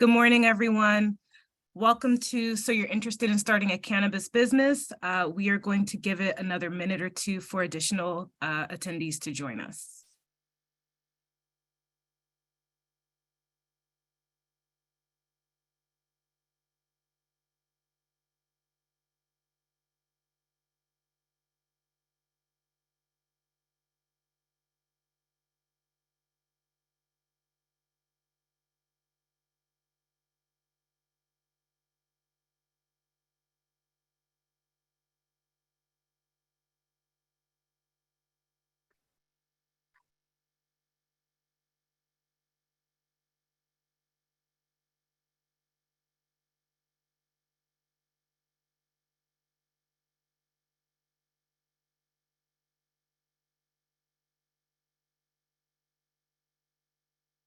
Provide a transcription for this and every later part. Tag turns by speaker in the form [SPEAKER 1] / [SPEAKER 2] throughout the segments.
[SPEAKER 1] Good morning, everyone. Welcome to So You're Interested in Starting a Cannabis Business. We are going to give it another minute or two for additional attendees to join us.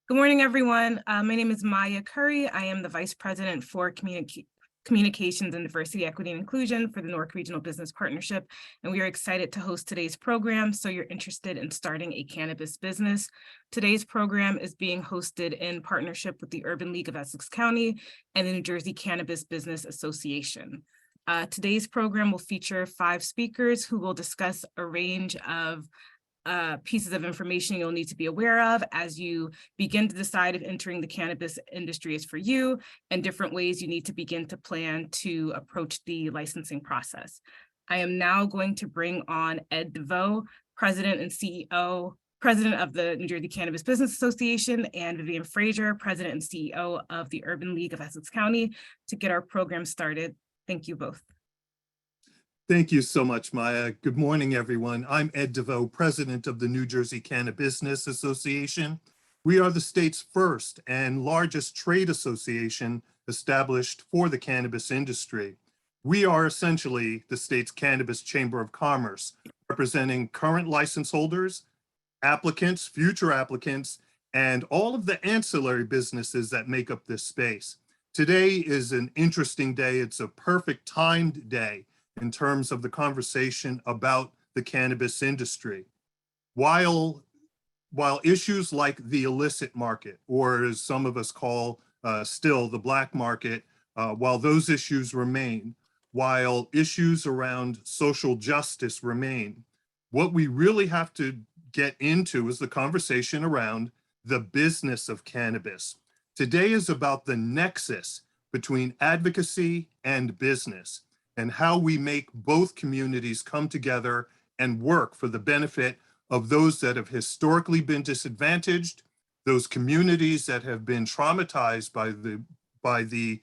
[SPEAKER 1] Good morning, everyone. My name is Maya Curry. I am the Vice President for Communications and Diversity, Equity, and Inclusion for the Newark Regional Business Partnership, and we are excited to host today's program, So You're Interested in Starting a Cannabis Business. Today's program is being hosted in partnership with the Urban League of Essex County and the New Jersey Cannabis Business Association. Today's program will feature 5 speakers who will discuss a range of pieces of information you'll need to be aware of as you begin to decide if entering the cannabis industry is for you, and different ways you need to begin to plan to approach the licensing process. I am now going to bring on Ed DeVoe, President of the New Jersey Cannabis Business Association, and Vivian Frazier, President and CEO of the Urban League of Essex County, to get our program started. Thank you both.
[SPEAKER 2] Thank you so much, Maya. Good morning, everyone. I'm Ed DeVoe, President of the New Jersey Cannabis Business Association. We are the state's first and largest trade association established for the cannabis industry. We are essentially the state's Cannabis Chamber of Commerce, representing current license holders, applicants, future applicants, and all of the ancillary businesses that make up this space. Today is an interesting day. It's a perfect timed day in terms of the conversation about the cannabis industry. While issues like the illicit market, or as some of us call still the black market, while those issues remain, while issues around social justice remain, what we really have to get into is the conversation around the business of cannabis. Today is about the nexus between advocacy and business, and how we make both communities come together and work for the benefit of those that have historically been disadvantaged, those communities that have been traumatized by the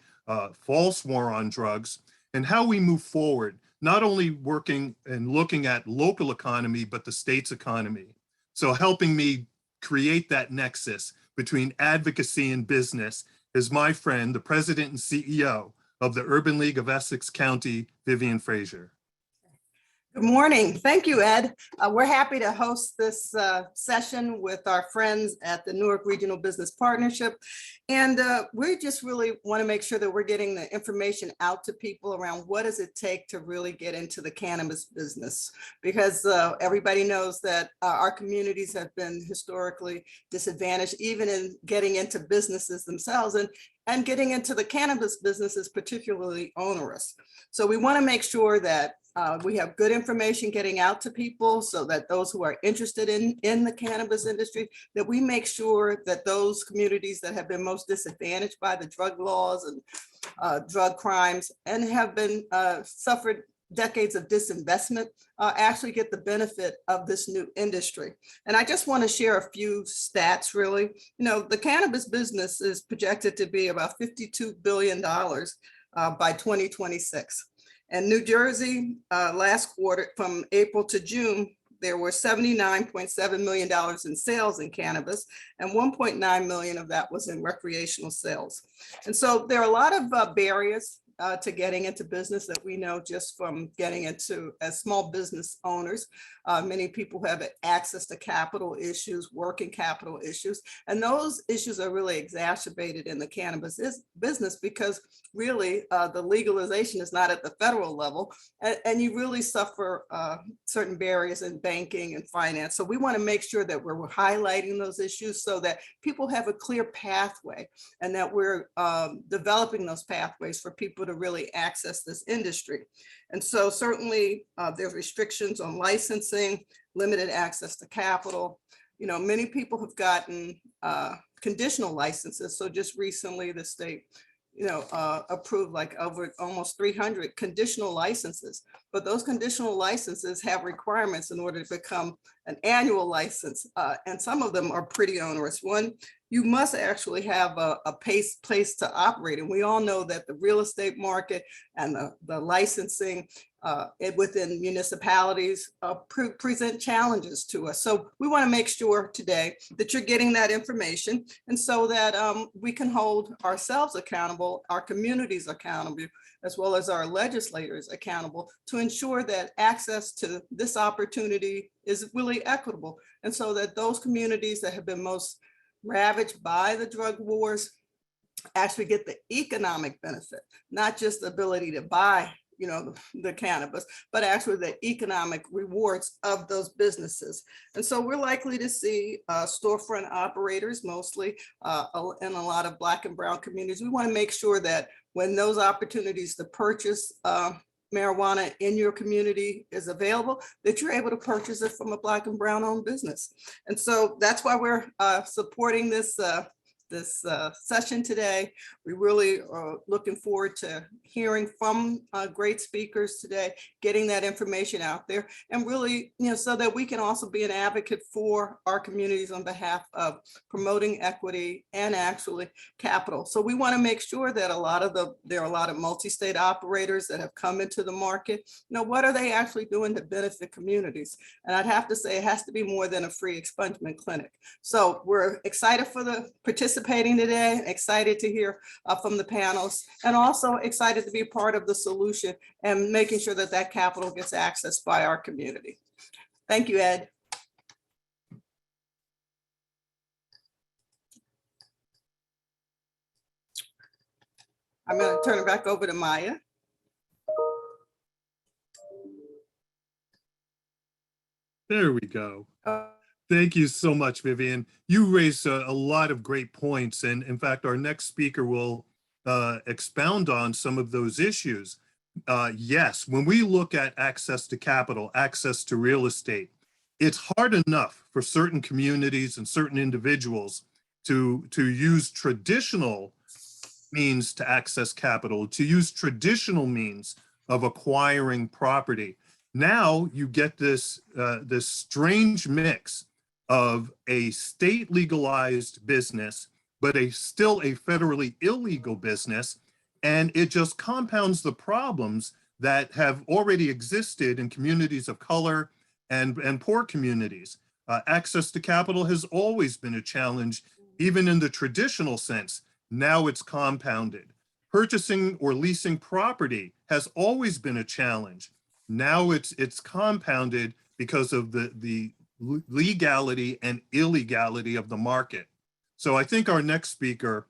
[SPEAKER 2] false war on drugs, and how we move forward, not only working and looking at local economy, but the state's economy. So helping me create that nexus between advocacy and business is my friend, the President and CEO of the Urban League of Essex County, Vivian Frazier.
[SPEAKER 3] Good morning. Thank you, Ed. We're happy to host this session with our friends at the Newark Regional Business Partnership. And we just really want to make sure that we're getting the information out to people around what does it take to really get into the cannabis business. Because everybody knows that our communities have been historically disadvantaged, even in getting into businesses themselves. And getting into the cannabis business is particularly onerous. So we want to make sure that we have good information getting out to people so that those who are interested in the cannabis industry, that we make sure that those communities that have been most disadvantaged by the drug laws and drug crimes and have been suffered decades of disinvestment actually get the benefit of this new industry. And I just want to share a few stats, really. You know, the cannabis business is projected to be about $52 billion by 2026. And New Jersey, last quarter, from April to June, there were $79.7 million in sales in cannabis, and 1.9 million of that was in recreational sales. And so there are a lot of barriers to getting into business that we know just from getting into as small business owners. Many people have access to capital issues, working capital issues, and those issues are really exacerbated in the cannabis business because really the legalization is not at the federal level, and you really suffer certain barriers in banking and finance. So we want to make sure that we're highlighting those issues so that people have a clear pathway and that we're developing those pathways for people to really access this industry. And so certainly there's restrictions on licensing, limited access to capital. You know, many people have gotten conditional licenses. So just recently the state, you know, approved like over almost 300 conditional licenses, but those conditional licenses have requirements in order to become an annual license. And some of them are pretty onerous. One, you must actually have a place to operate. And we all know that the real estate market and the licensing within municipalities present challenges to us. So we want to make sure today that you're getting that information, and so that we can hold ourselves accountable, our communities accountable, as well as our legislators accountable to ensure that access to this opportunity is really equitable. And so that those communities that have been most ravaged by the drug wars actually get the economic benefit, not just the ability to buy, you know, the cannabis, but actually the economic rewards of those businesses. And so we're likely to see storefront operators mostly in a lot of Black and brown communities. We want to make sure that when those opportunities to purchase marijuana in your community is available, that you're able to purchase it from a Black and brown owned business. And so that's why we're supporting this session today. We really are looking forward to hearing from great speakers today, getting that information out there, and really, you know, so that we can also be an advocate for our communities on behalf of promoting equity and actually capital. So we want to make sure that there are a lot of multi-state operators that have come into the market. You know, what are they actually doing to benefit communities? And I'd have to say it has to be more than a free expungement clinic. So we're excited for the participating today, excited to hear from the panels, and also excited to be part of the solution and making sure that that capital gets accessed by our community. Thank you, Ed. I'm going to turn it back over to Maya.
[SPEAKER 2] There we go. Thank you so much, Vivian. You raised a lot of great points. And in fact, our next speaker will expound on some of those issues. Yes, when we look at access to capital, access to real estate, it's hard enough for certain communities and certain individuals to use traditional means to access capital, to use traditional means of acquiring property. Now you get this strange mix of a state legalized business, but still a federally illegal business. And it just compounds the problems that have already existed in communities of color and poor communities. Access to capital has always been a challenge, even in the traditional sense. Now it's compounded. Purchasing or leasing property has always been a challenge. Now it's compounded because of the legality and illegality of the market. So I think our next speaker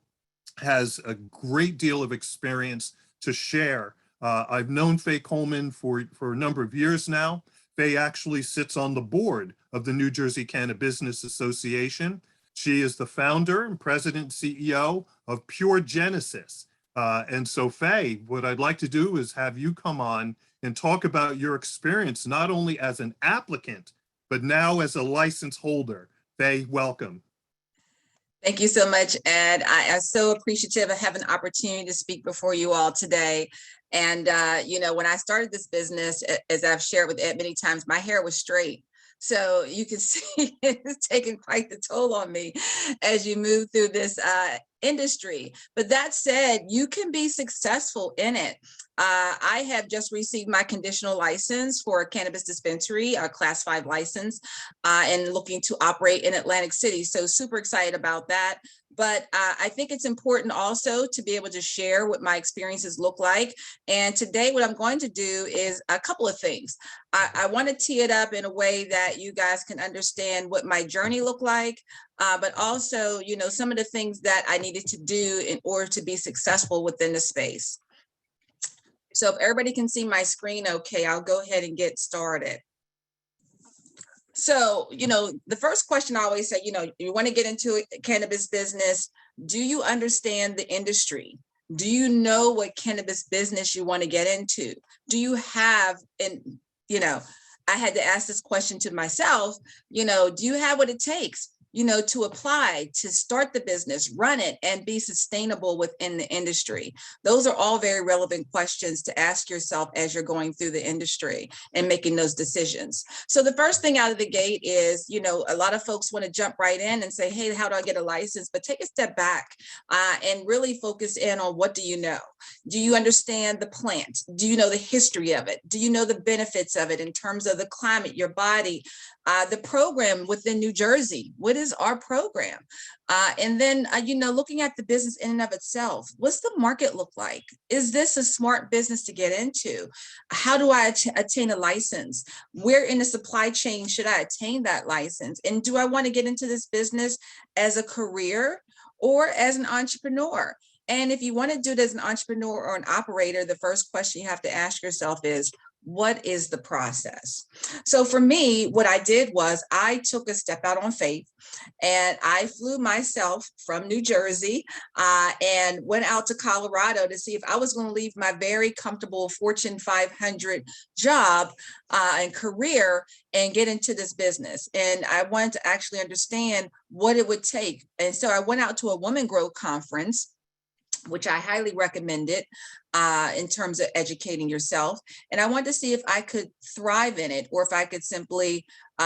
[SPEAKER 2] has a great deal of experience to share. I've known Faye Coleman for a number of years now. Faye actually sits on the board of the New Jersey Cannabis Association. She is the founder and president and CEO of Pure Genesis. And so Faye, what I'd like to do is have you come on and talk about your experience, not only as an applicant, but now as a license holder. Faye, welcome.
[SPEAKER 4] Thank you so much, Ed. I am so appreciative of having the opportunity to speak before you all today. And, you know, when I started this business, as I've shared with Ed many times, my hair was straight. So you can see it's taken quite the toll on me as you move through this industry. But that said, you can be successful in it. I have just received my conditional license for a cannabis dispensary, a class 5 license, and looking to operate in Atlantic City. So super excited about that. But I think it's important also to be able to share what my experiences look like. And today what I'm going to do is a couple of things. I want to tee it up in a way that you guys can understand what my journey looked like, but also, you know, some of the things that I needed to do in order to be successful within the space. So if everybody can see my screen, okay, I'll go ahead and get started. So, you know, the first question I always say, you know, you want to get into a cannabis business. Do you understand the industry? Do you know what cannabis business you want to get into? Do you have, and, you know, I had to ask this question to myself, you know, do you have what it takes, you know, to apply, to start the business, run it, and be sustainable within the industry? Those are all very relevant questions to ask yourself as you're going through the industry and making those decisions. So the first thing out of the gate is, you know, a lot of folks want to jump right in and say, hey, how do I get a license? But take a step back and really focus in on, what do you know? Do you understand the plant? Do you know the history of it? Do you know the benefits of it in terms of the climate, your body, the program within New Jersey? What is our program? And then, you know, looking at the business in and of itself, what's the market look like? Is this a smart business to get into? How do I attain a license? Where in the supply chain should I attain that license? And do I want to get into this business as a career or as an entrepreneur? And if you want to do it as an entrepreneur or an operator, the first question you have to ask yourself is, what is the process? So for me, what I did was I took a step out on faith, and I flew myself from New Jersey and went out to Colorado to see if I was going to leave my very comfortable Fortune 500 job and career and get into this business. And I wanted to actually understand what it would take. And so I went out to a Woman Grow conference, which I highly recommended in terms of educating yourself. And I wanted to see if I could thrive in it, or if I could simply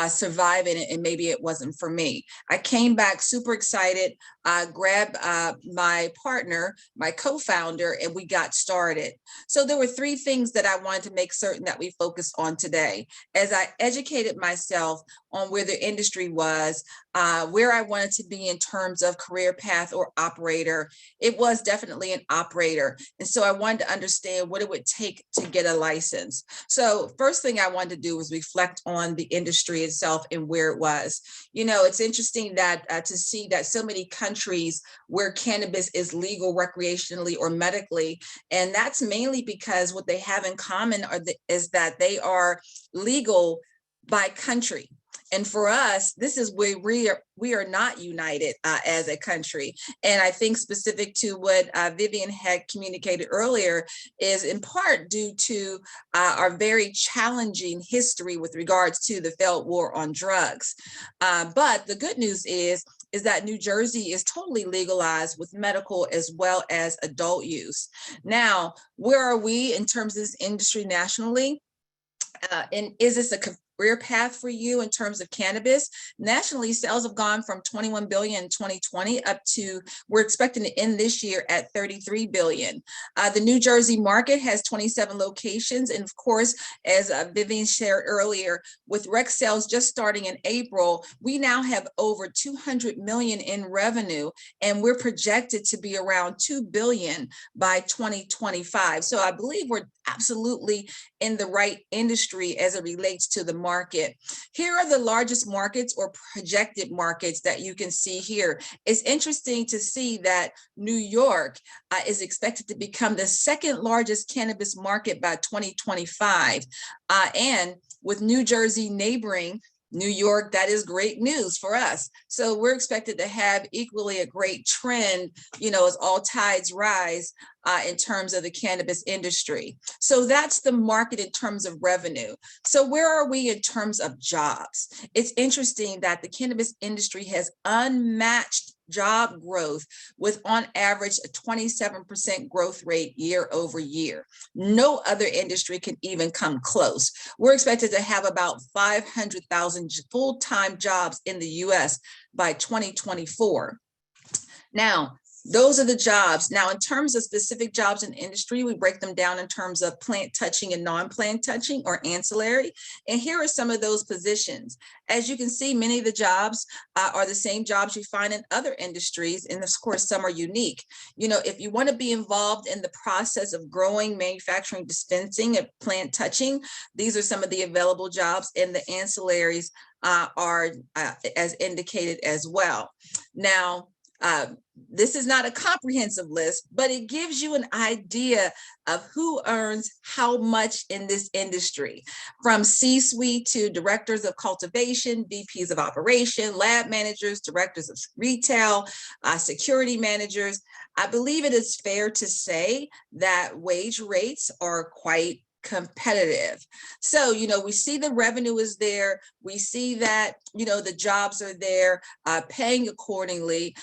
[SPEAKER 4] survive in it and maybe it wasn't for me. I came back super excited, grabbed my partner, my co-founder, and we got started. So there were three things that I wanted to make certain that we focused on today. As I educated myself on where the industry was, where I wanted to be in terms of career path or operator, it was definitely an operator. And so I wanted to understand what it would take to get a license. So first thing I wanted to do was reflect on the industry itself and where it was. You know, it's interesting that to see that so many countries where cannabis is legal recreationally or medically, and that's mainly because what they have in common is that they are legal by country. And for us, this is where we are not united as a country. And I think specific to what Vivian had communicated earlier is in part due to our very challenging history with regards to the failed war on drugs. But the good news is that New Jersey is totally legalized with medical as well as adult use. Now, where are we in terms of this industry nationally? And is this a career path for you in terms of cannabis? Nationally, sales have gone from 21 billion in 2020 up to, we're expecting to end this year at 33 billion. The New Jersey market has 27 locations. And of course, as Vivian shared earlier, with rec sales just starting in April, we now have over 200 million in revenue, and we're projected to be around 2 billion by 2025. So I believe we're absolutely in the right industry as it relates to the market. Here are the largest markets or projected markets that you can see here. It's interesting to see that New York is expected to become the second largest cannabis market by 2025. And with New Jersey neighboring New York, that is great news for us. So we're expected to have equally a great trend, you know, as all tides rise in terms of the cannabis industry. So that's the market in terms of revenue. So where are we in terms of jobs? It's interesting that the cannabis industry has unmatched job growth with on average a 27% growth rate year over year. No other industry can even come close. We're expected to have about 500,000 full-time jobs in the US by 2024. Now, Those are the jobs. Now, in terms of specific jobs in industry, we break them down in terms of plant touching and non-plant touching or ancillary. And here are some of those positions. As you can see, many of the jobs are the same jobs you find in other industries. And of course, some are unique. You know, if you want to be involved in the process of growing, manufacturing, dispensing, and plant touching, these are some of the available jobs, and the ancillaries are as indicated as well. Now, this is not a comprehensive list, but it gives you an idea of who earns how much in this industry, from C-suite to directors of cultivation, VPs of operation, lab managers, directors of retail, security managers. I believe it is fair to say that wage rates are quite competitive. So, you know, we see the revenue is there. We see that, you know, the jobs are there, paying accordingly.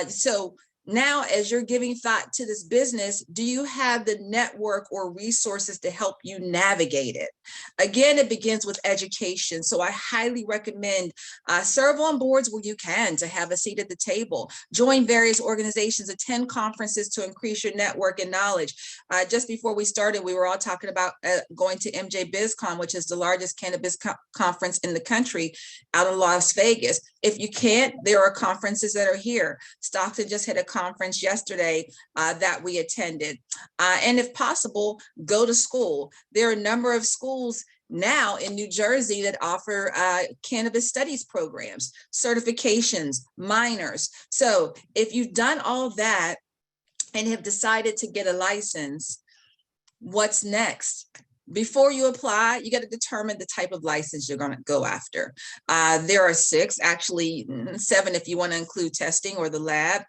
[SPEAKER 4] So now, as you're giving thought to this business, do you have the network or resources to help you navigate it? Again, it begins with education. So I highly recommend serve on boards where you can to have a seat at the table, join various organizations, attend conferences to increase your network and knowledge. Just before we started, we were all talking about going to MJ BizCon, which is the largest cannabis conference in the country out in Las Vegas. If you can't, there are conferences that are here. Stockton just had a conference yesterday that we attended. And if possible, go to school. There are a number of schools now in New Jersey that offer cannabis studies programs, certifications, minors. So if you've done all that and have decided to get a license, what's next? Before you apply, you got to determine the type of license you're going to go after. There are 6, actually 7 if you want to include testing or the lab.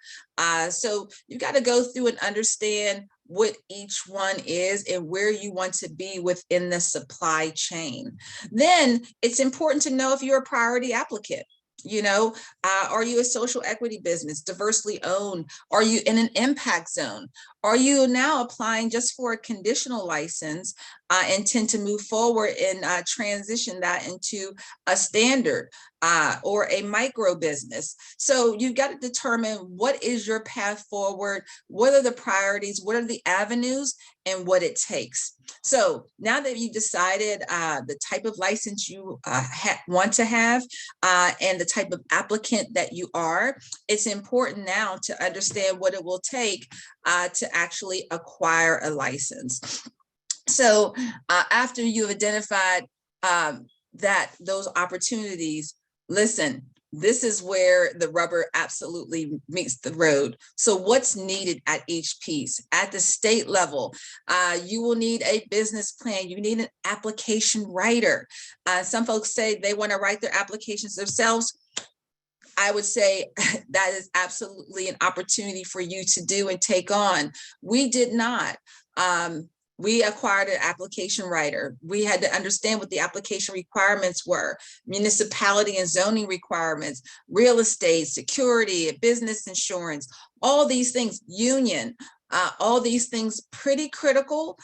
[SPEAKER 4] So you got to go through and understand what each one is and where you want to be within the supply chain. Then it's important to know if you're a priority applicant. You know, are you a social equity business, diversely owned? Are you in an impact zone? Are you now applying just for a conditional license, intend to move forward and transition that into a standard or a micro business? So you've got to determine what is your path forward, what are the priorities, what are the avenues, and what it takes. So now that you've decided the type of license you want to have and the type of applicant that you are, it's important now to understand what it will take to actually acquire a license. So after you've identified that those opportunities, listen, this is where the rubber absolutely meets the road. So what's needed at each piece? At the state level, you will need a business plan. You need an application writer. Some folks say they want to write their applications themselves. I would say that is absolutely an opportunity for you to do and take on. We did not. We acquired an application writer. We had to understand what the application requirements were, municipality and zoning requirements, real estate, security, business insurance, all these things, union, all these things pretty critical,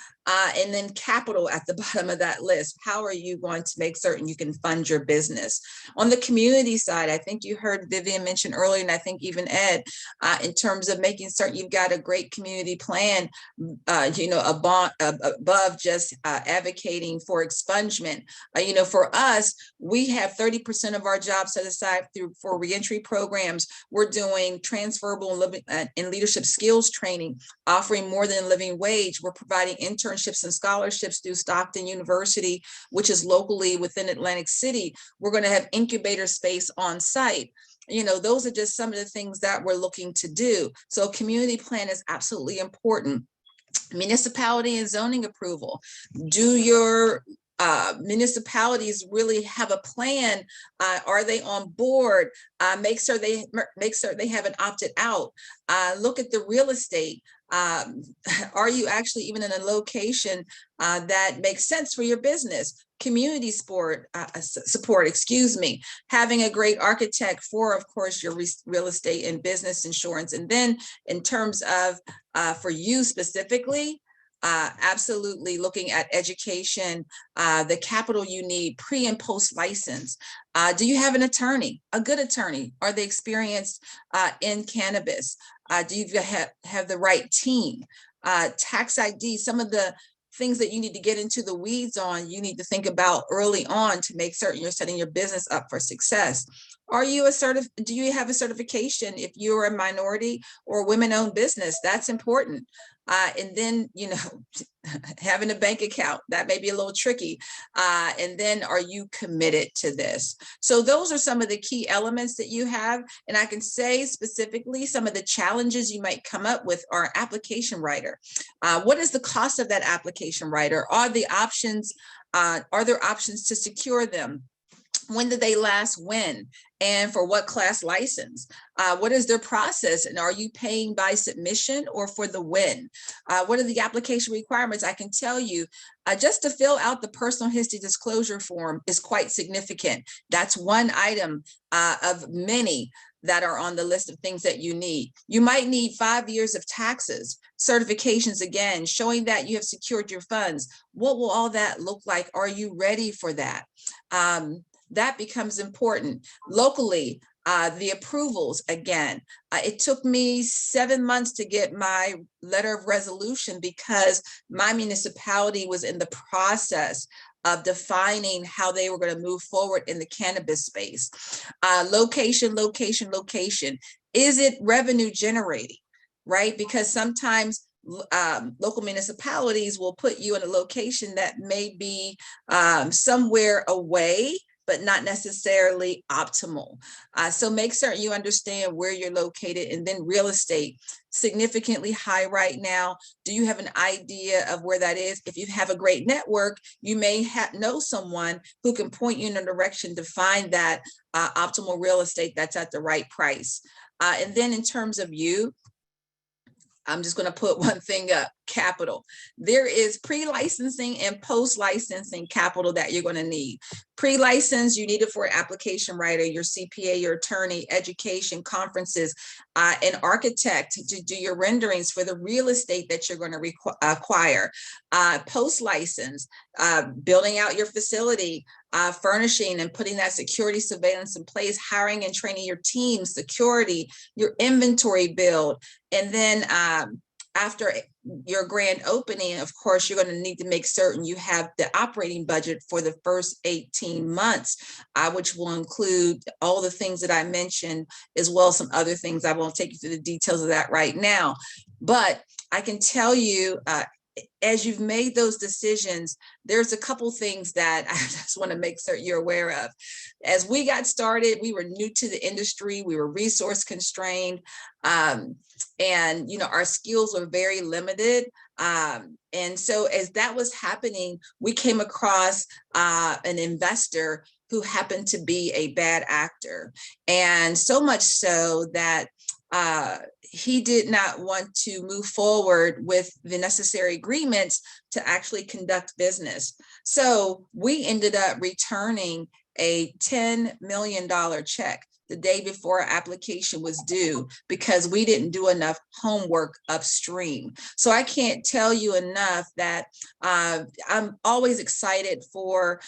[SPEAKER 4] and then capital at the bottom of that list. How are you going to make certain you can fund your business? On the community side, I think you heard Vivian mention earlier, and I think even Ed, in terms of making certain you've got a great community plan, you know, above just advocating for expungement. You know, for us, we have 30% of our jobs set aside for reentry programs. We're doing transferable and living and leadership skills training, offering more than a living wage. We're providing internships and scholarships through Stockton University, which is locally within Atlantic City. We're going to have incubator space on site. You know, those are just some of the things that we're looking to do. So a community plan is absolutely important. Municipality and zoning approval. Do your municipalities really have a plan? Are they on board? Make sure they haven't opted out. Look at the real estate. Are you actually even in a location that makes sense for your business? Community support, excuse me, having a great architect for, of course, your real estate and business insurance. And then in terms of for you specifically, absolutely looking at education, the capital you need, pre and post license. Do you have an attorney, a good attorney? Are they experienced in cannabis? Do you have the right team? Tax ID, some of the things that you need to get into the weeds on, you need to think about early on to make certain you're setting your business up for success. Are you do you have a certification if you're a minority or women-owned business? That's important. And then, having a bank account, that may be a little tricky. And then are you committed to this? So those are some of the key elements that you have. And I can say specifically some of the challenges you might come up with are application writer. What is the cost of that application writer? Are there options to secure them? When did they last win? And for what class license? What is their process? And are you paying by submission or for the win? What are the application requirements? I can tell you, just to fill out the personal history disclosure form is quite significant. That's one item of many that are on the list of things that you need. You might need 5 years of taxes, certifications again, showing that you have secured your funds. What will all that look like? Are you ready for that? That becomes important. Locally, the approvals, again, it took me 7 months to get my letter of resolution because my municipality was in the process of defining how they were going to move forward in the cannabis space. Location, location, location. Is it revenue generating, right? Because sometimes local municipalities will put you in a location that may be somewhere away, but not necessarily optimal. So make certain you understand where you're located. And then real estate, significantly high right now. Do you have an idea of where that is? If you have a great network, you may know someone who can point you in a direction to find that optimal real estate that's at the right price. And then in terms of you, I'm just going to put one thing up, capital. There is pre-licensing and post-licensing capital that you're going to need. Pre-license, you need it for an application writer, your CPA, your attorney, education, conferences, an architect to do your renderings for the real estate that you're going to acquire. Post-license, building out your facility, furnishing and putting that security surveillance in place, hiring and training your team, security, your inventory build. And then after your grand opening, of course, you're going to need to make certain you have the operating budget for the first 18 months, which will include all the things that I mentioned, as well as some other things. I won't take you through the details of that right now, but I can tell you, as you've made those decisions, there's a couple things that I just want to make certain you're aware of. As we got started, we were new to the industry, we were resource constrained, and our skills were very limited. And so as that was happening, we came across an investor who happened to be a bad actor. And so much so that he did not want to move forward with the necessary agreements to actually conduct business. So we ended up returning a $10 million check the day before our application was due because we didn't do enough homework upstream. So I can't tell you enough that I'm always excited for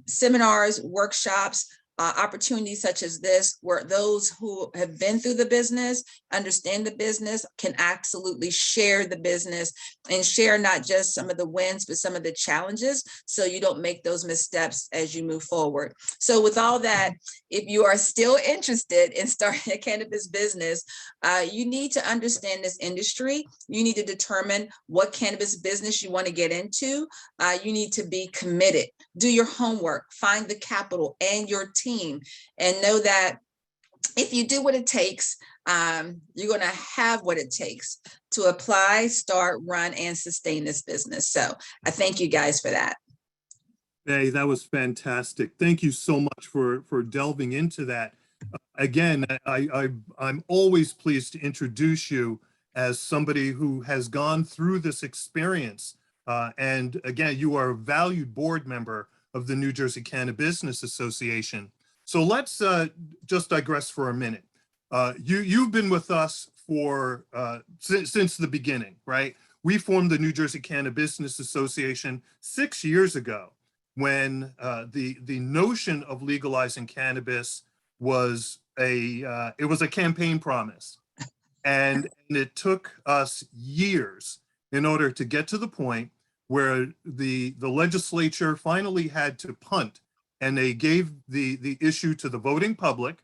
[SPEAKER 4] seminars, workshops, opportunities such as this, where those who have been through the business, understand the business, can absolutely share the business and share not just some of the wins, but some of the challenges, so you don't make those missteps as you move forward. So with all that, if you are still interested in starting a cannabis business, you need to understand this industry. You need to determine what cannabis business you want to get into. You need to be committed. Do your homework, find the capital and your team, and know that if you do what it takes, you're going to have what it takes to apply, start, run, and sustain this business. So I thank you guys for that.
[SPEAKER 2] Hey, that was fantastic. Thank you so much for delving into that. Again, I'm always pleased to introduce you as somebody who has gone through this experience. And again, you are a valued board member of the New Jersey Cannabis Association. So let's just digress for a minute. You've been with us for since the beginning, right? we formed the New Jersey Cannabis Business Association 6 years ago when the notion of legalizing cannabis was it was a campaign promise. And it took us years in order to get to the point where the legislature finally had to punt, and they gave the issue to the voting public,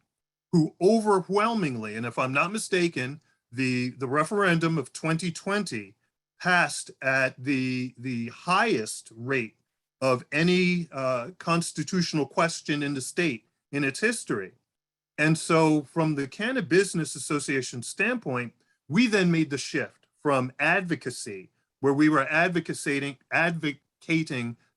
[SPEAKER 2] who overwhelmingly, and if I'm not mistaken, the referendum of 2020 passed at the highest rate of any constitutional question in the state in its history. And so from the Cannabis Business Association standpoint, we then made the shift from advocacy, where we were advocating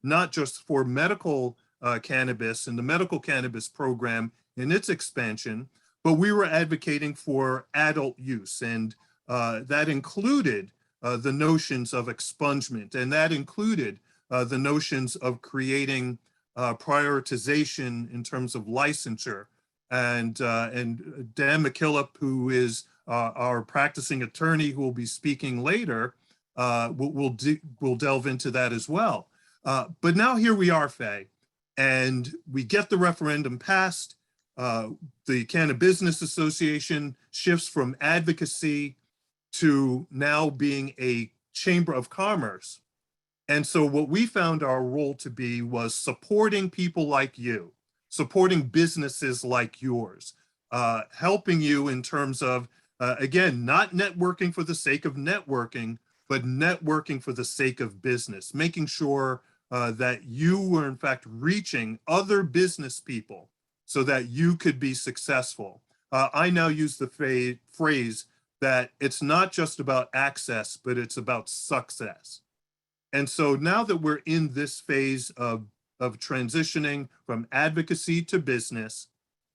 [SPEAKER 2] not just for medical cannabis and the medical cannabis program in its expansion, but we were advocating for adult use. And that included the notions of expungement, and that included the notions of creating prioritization in terms of licensure. And Dan McKillop, who is our practicing attorney who will be speaking later, will delve into that as well. But now here we are, Faye, and we get the referendum passed. The Cannabis Business Association shifts from advocacy to now being a chamber of commerce. And so what we found our role to be was supporting people like you, supporting businesses like yours, helping you in terms of, again, not networking for the sake of networking, but networking for the sake of business, making sure that you were in fact reaching other business people so that you could be successful. I now use the phrase that it's not just about access, but it's about success. And so now that we're in this phase of transitioning from advocacy to business,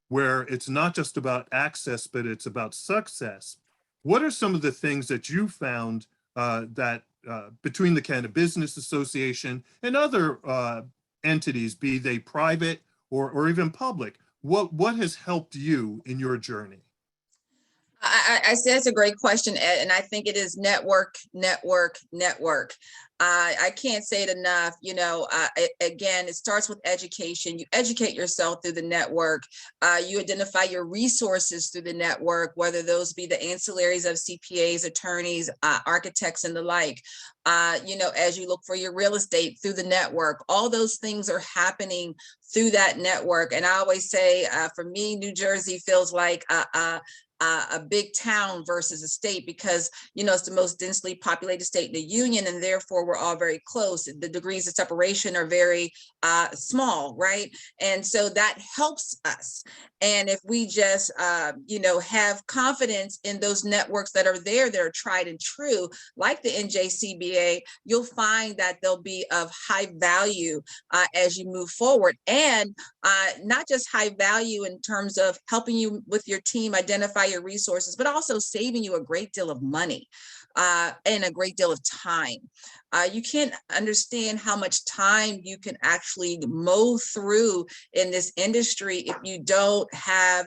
[SPEAKER 2] where it's not just about access, but it's about success, what are some of the things that you found that between the Cannabis Business Association and other entities, be they private or even public, what has helped you in your journey?
[SPEAKER 4] I said it's a great question, Ed, and I think it is network, network, network. I can't say it enough. Again, it starts with education. You educate yourself through the network. You identify your resources through the network, whether those be the ancillaries of CPAs, attorneys, architects, and the like. As you look for your real estate through the network, all those things are happening through that network. And I always say, for me, New Jersey feels like a big town versus a state, because it's the most densely populated state in the union, and therefore we're all very close. The degrees of separation are very small, right? And so that helps us. And if we just have confidence in those networks that are there, that are tried and true, like the NJCBA, you'll find that they'll be of high value as you move forward. And not just high value in terms of helping you with your team identify your resources, but also saving you a great deal of money and a great deal of time. You can't understand how much time you can actually mow through in this industry if you don't have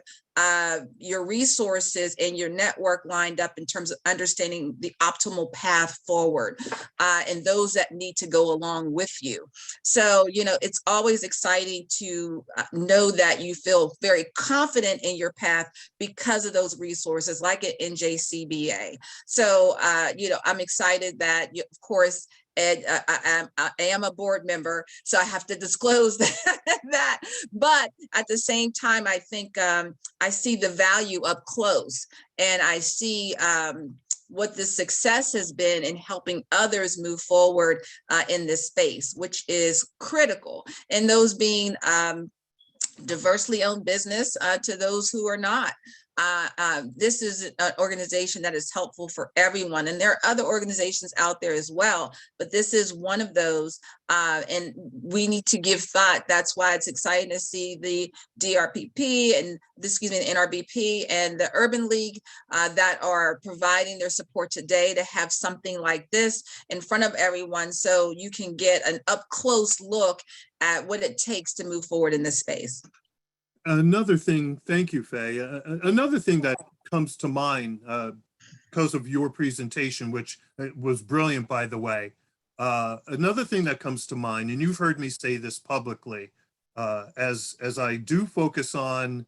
[SPEAKER 4] your resources and your network lined up in terms of understanding the optimal path forward and those that need to go along with you. So, it's always exciting to know that you feel very confident in your path because of those resources like at NJCBA. So, I'm excited that, of course, Ed, I am a board member, so I have to disclose that. But at the same time, I think I see the value up close, and I see what the success has been in helping others move forward in this space, which is critical. And those being diversely owned business to those who are not. This is an organization that is helpful for everyone. And there are other organizations out there as well, but this is one of those. And we need to give thought. That's why it's exciting to see the DRPP and the NRBP and the Urban League that are providing their support today to have something like this in front of everyone, so you can get an up close look at what it takes to move forward in this space.
[SPEAKER 2] Another thing, thank you, Faye. Another thing that comes to mind because of your presentation, which was brilliant, by the way. Another thing that comes to mind, and you've heard me say this publicly, as I do focus on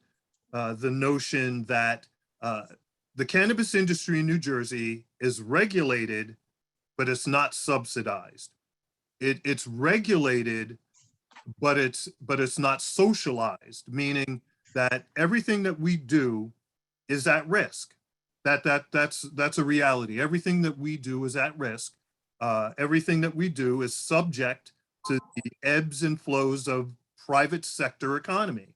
[SPEAKER 2] the notion that the cannabis industry in New Jersey is regulated, but it's not subsidized. It's regulated, but it's not socialized, meaning that everything that we do is at risk. That's a reality. Everything that we do is at risk. Everything that we do is subject to the ebbs and flows of private sector economy.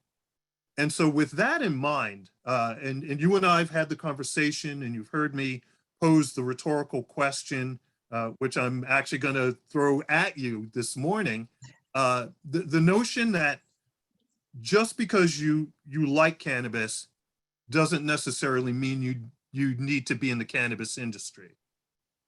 [SPEAKER 2] And so with that in mind, and you and I have had the conversation, and you've heard me pose the rhetorical question, which I'm actually going to throw at you this morning. The notion that just because you like cannabis doesn't necessarily mean you need to be in the cannabis industry.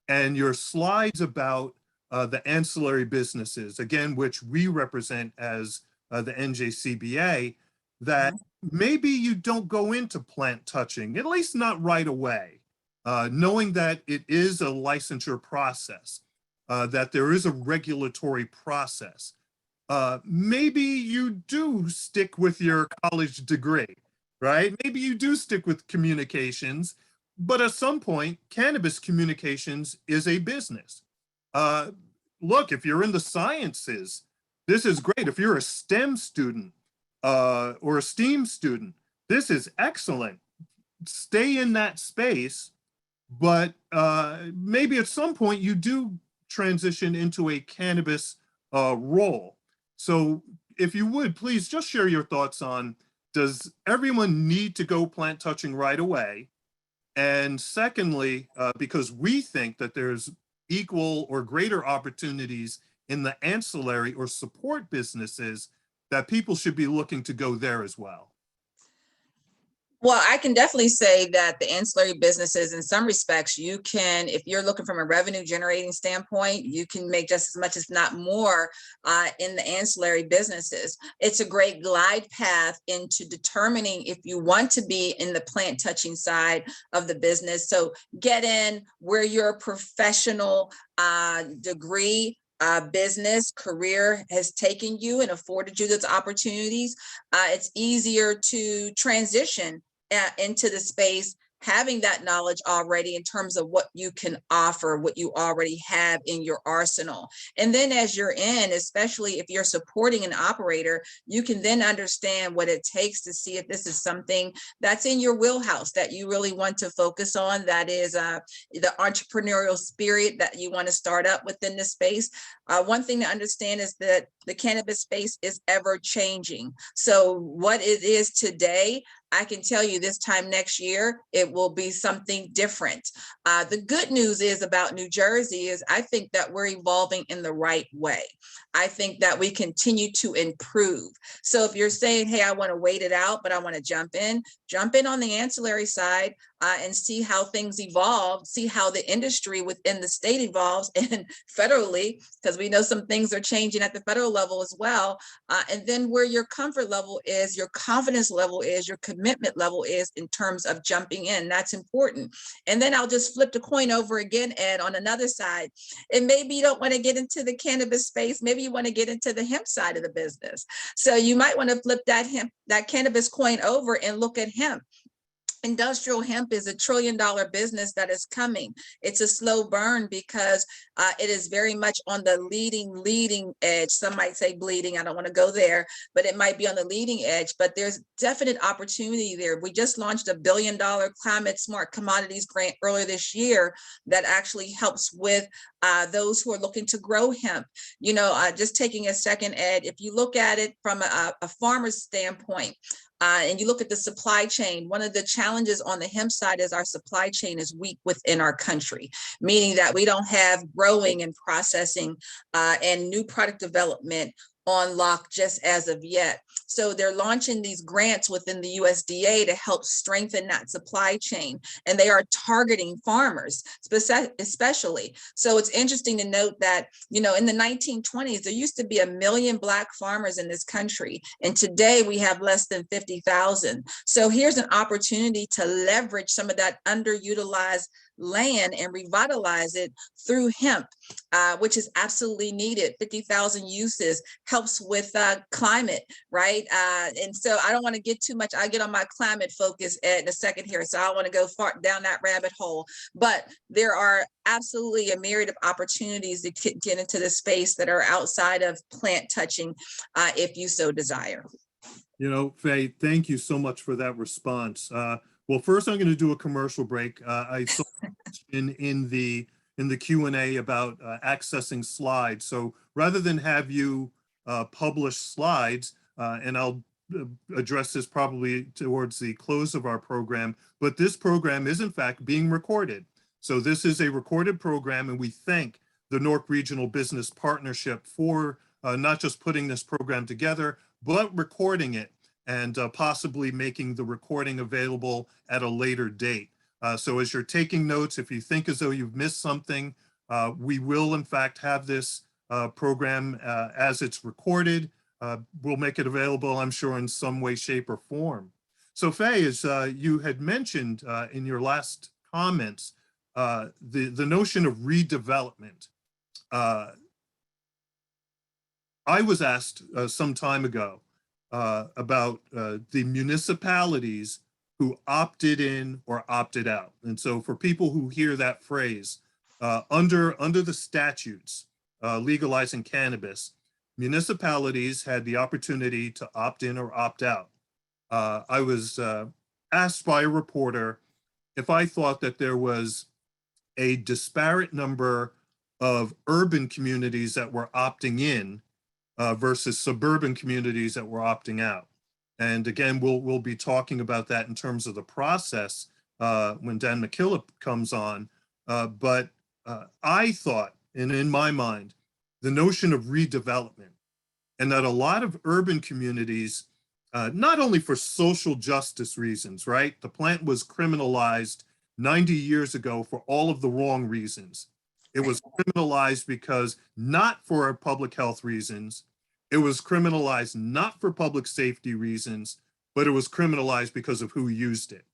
[SPEAKER 2] And your slides about the ancillary businesses, again, which we represent as the NJCBA, that maybe you don't go into plant touching, at least not right away, knowing that it is a licensure process, that there is a regulatory process. Maybe you do stick with your college degree, right? Maybe you do stick with communications, but at some point, cannabis communications is a business. Look, if you're in the sciences, this is great. If you're a STEM student or a STEAM student, this is excellent. Stay in that space, but maybe at some point you do transition into a cannabis role. So if you would, please just share your thoughts on, does everyone need to go plant touching right away? And secondly, because we think that there's equal or greater opportunities in the ancillary or support businesses, that people should be looking to go there as well.
[SPEAKER 4] Well, I can definitely say that the ancillary businesses, in some respects, you can, if you're looking from a revenue generating standpoint, you can make just as much, if not more, in the ancillary businesses. It's a great glide path into determining if you want to be in the plant touching side of the business. So get in where your professional degree, business career has taken you and afforded you those opportunities. It's easier to transition into the space, having that knowledge already in terms of what you can offer, what you already have in your arsenal. And then as you're in, especially if you're supporting an operator, you can then understand what it takes to see if this is something that's in your wheelhouse that you really want to focus on. That is the entrepreneurial spirit that you want to start up within the space. One thing to understand is that the cannabis space is ever changing. So what it is today, I can tell you this time next year, it will be something different. The good news is about New Jersey is I think that we're evolving in the right way. I think that we continue to improve. So if you're saying, hey, I want to wait it out, but I want to jump in on the ancillary side and see how things evolve, see how the industry within the state evolves and federally, because we know some things are changing at the federal level as well. And then where your comfort level is, your confidence level is, your commitment level is in terms of jumping in. That's important. And then I'll just flip the coin over again, Ed, on another side. And maybe you don't want to get into the cannabis space. Maybe you want to get into the hemp side of the business. So you might want to flip that cannabis coin over and look at hemp. Industrial hemp is $1 trillion business that is coming. It's a slow burn because it is very much on the leading edge. Some might say bleeding. I don't want to go there, but it might be on the leading edge. But there's definite opportunity there. We just launched $1 billion climate smart commodities grant earlier this year that actually helps with those who are looking to grow hemp. You know, just taking a second, Ed, if you look at it from a farmer's standpoint, and you look at the supply chain, one of the challenges on the hemp side is our supply chain is weak within our country, meaning that we don't have growing and processing and new product development on lock just as of yet. So they're launching these grants within the USDA to help strengthen that supply chain. And they are targeting farmers especially. So it's interesting to note that, you know, in the 1920s, there used to be 1 million Black farmers in this country. And today we have less than 50,000. So here's an opportunity to leverage some of that underutilized land and revitalize it through hemp, which is absolutely needed. 50,000 uses, helps with climate, right? And so I don't want to get too much. I get on my climate focus in a second here, so I don't want to go far down that rabbit hole. But there are absolutely a myriad of opportunities to get into the space that are outside of plant touching, if you so desire.
[SPEAKER 2] You know, Faye, thank you so much for that response. Well, first I'm going to do a commercial break. I saw in the Q&A about accessing slides. So rather than have you publish slides, and I'll address this probably towards the close of our program, but this program is in fact being recorded. So this is a recorded program, and we thank the Newark Regional Business Partnership for not just putting this program together, but recording it and possibly making the recording available at a later date. So as you're taking notes, if you think as though you've missed something, we will in fact have this program as it's recorded. We'll make it available, I'm sure, in some way, shape, or form. So Faye, as you had mentioned in your last comments, the notion of redevelopment. I was asked some time ago about the municipalities who opted in or opted out. And so for people who hear that phrase, under the statutes legalizing cannabis, municipalities had the opportunity to opt in or opt out. I was asked by a reporter if I thought that there was a disparate number of urban communities that were opting in versus suburban communities that were opting out. And again, we'll be talking about that in terms of the process when Dan McKillop comes on. But I thought, and in my mind, the notion of redevelopment, and that a lot of urban communities, not only for social justice reasons, right? The plant was criminalized 90 years ago for all of the wrong reasons. It was criminalized because not for public health reasons. It was criminalized not for public safety reasons, but it was criminalized because of who used it.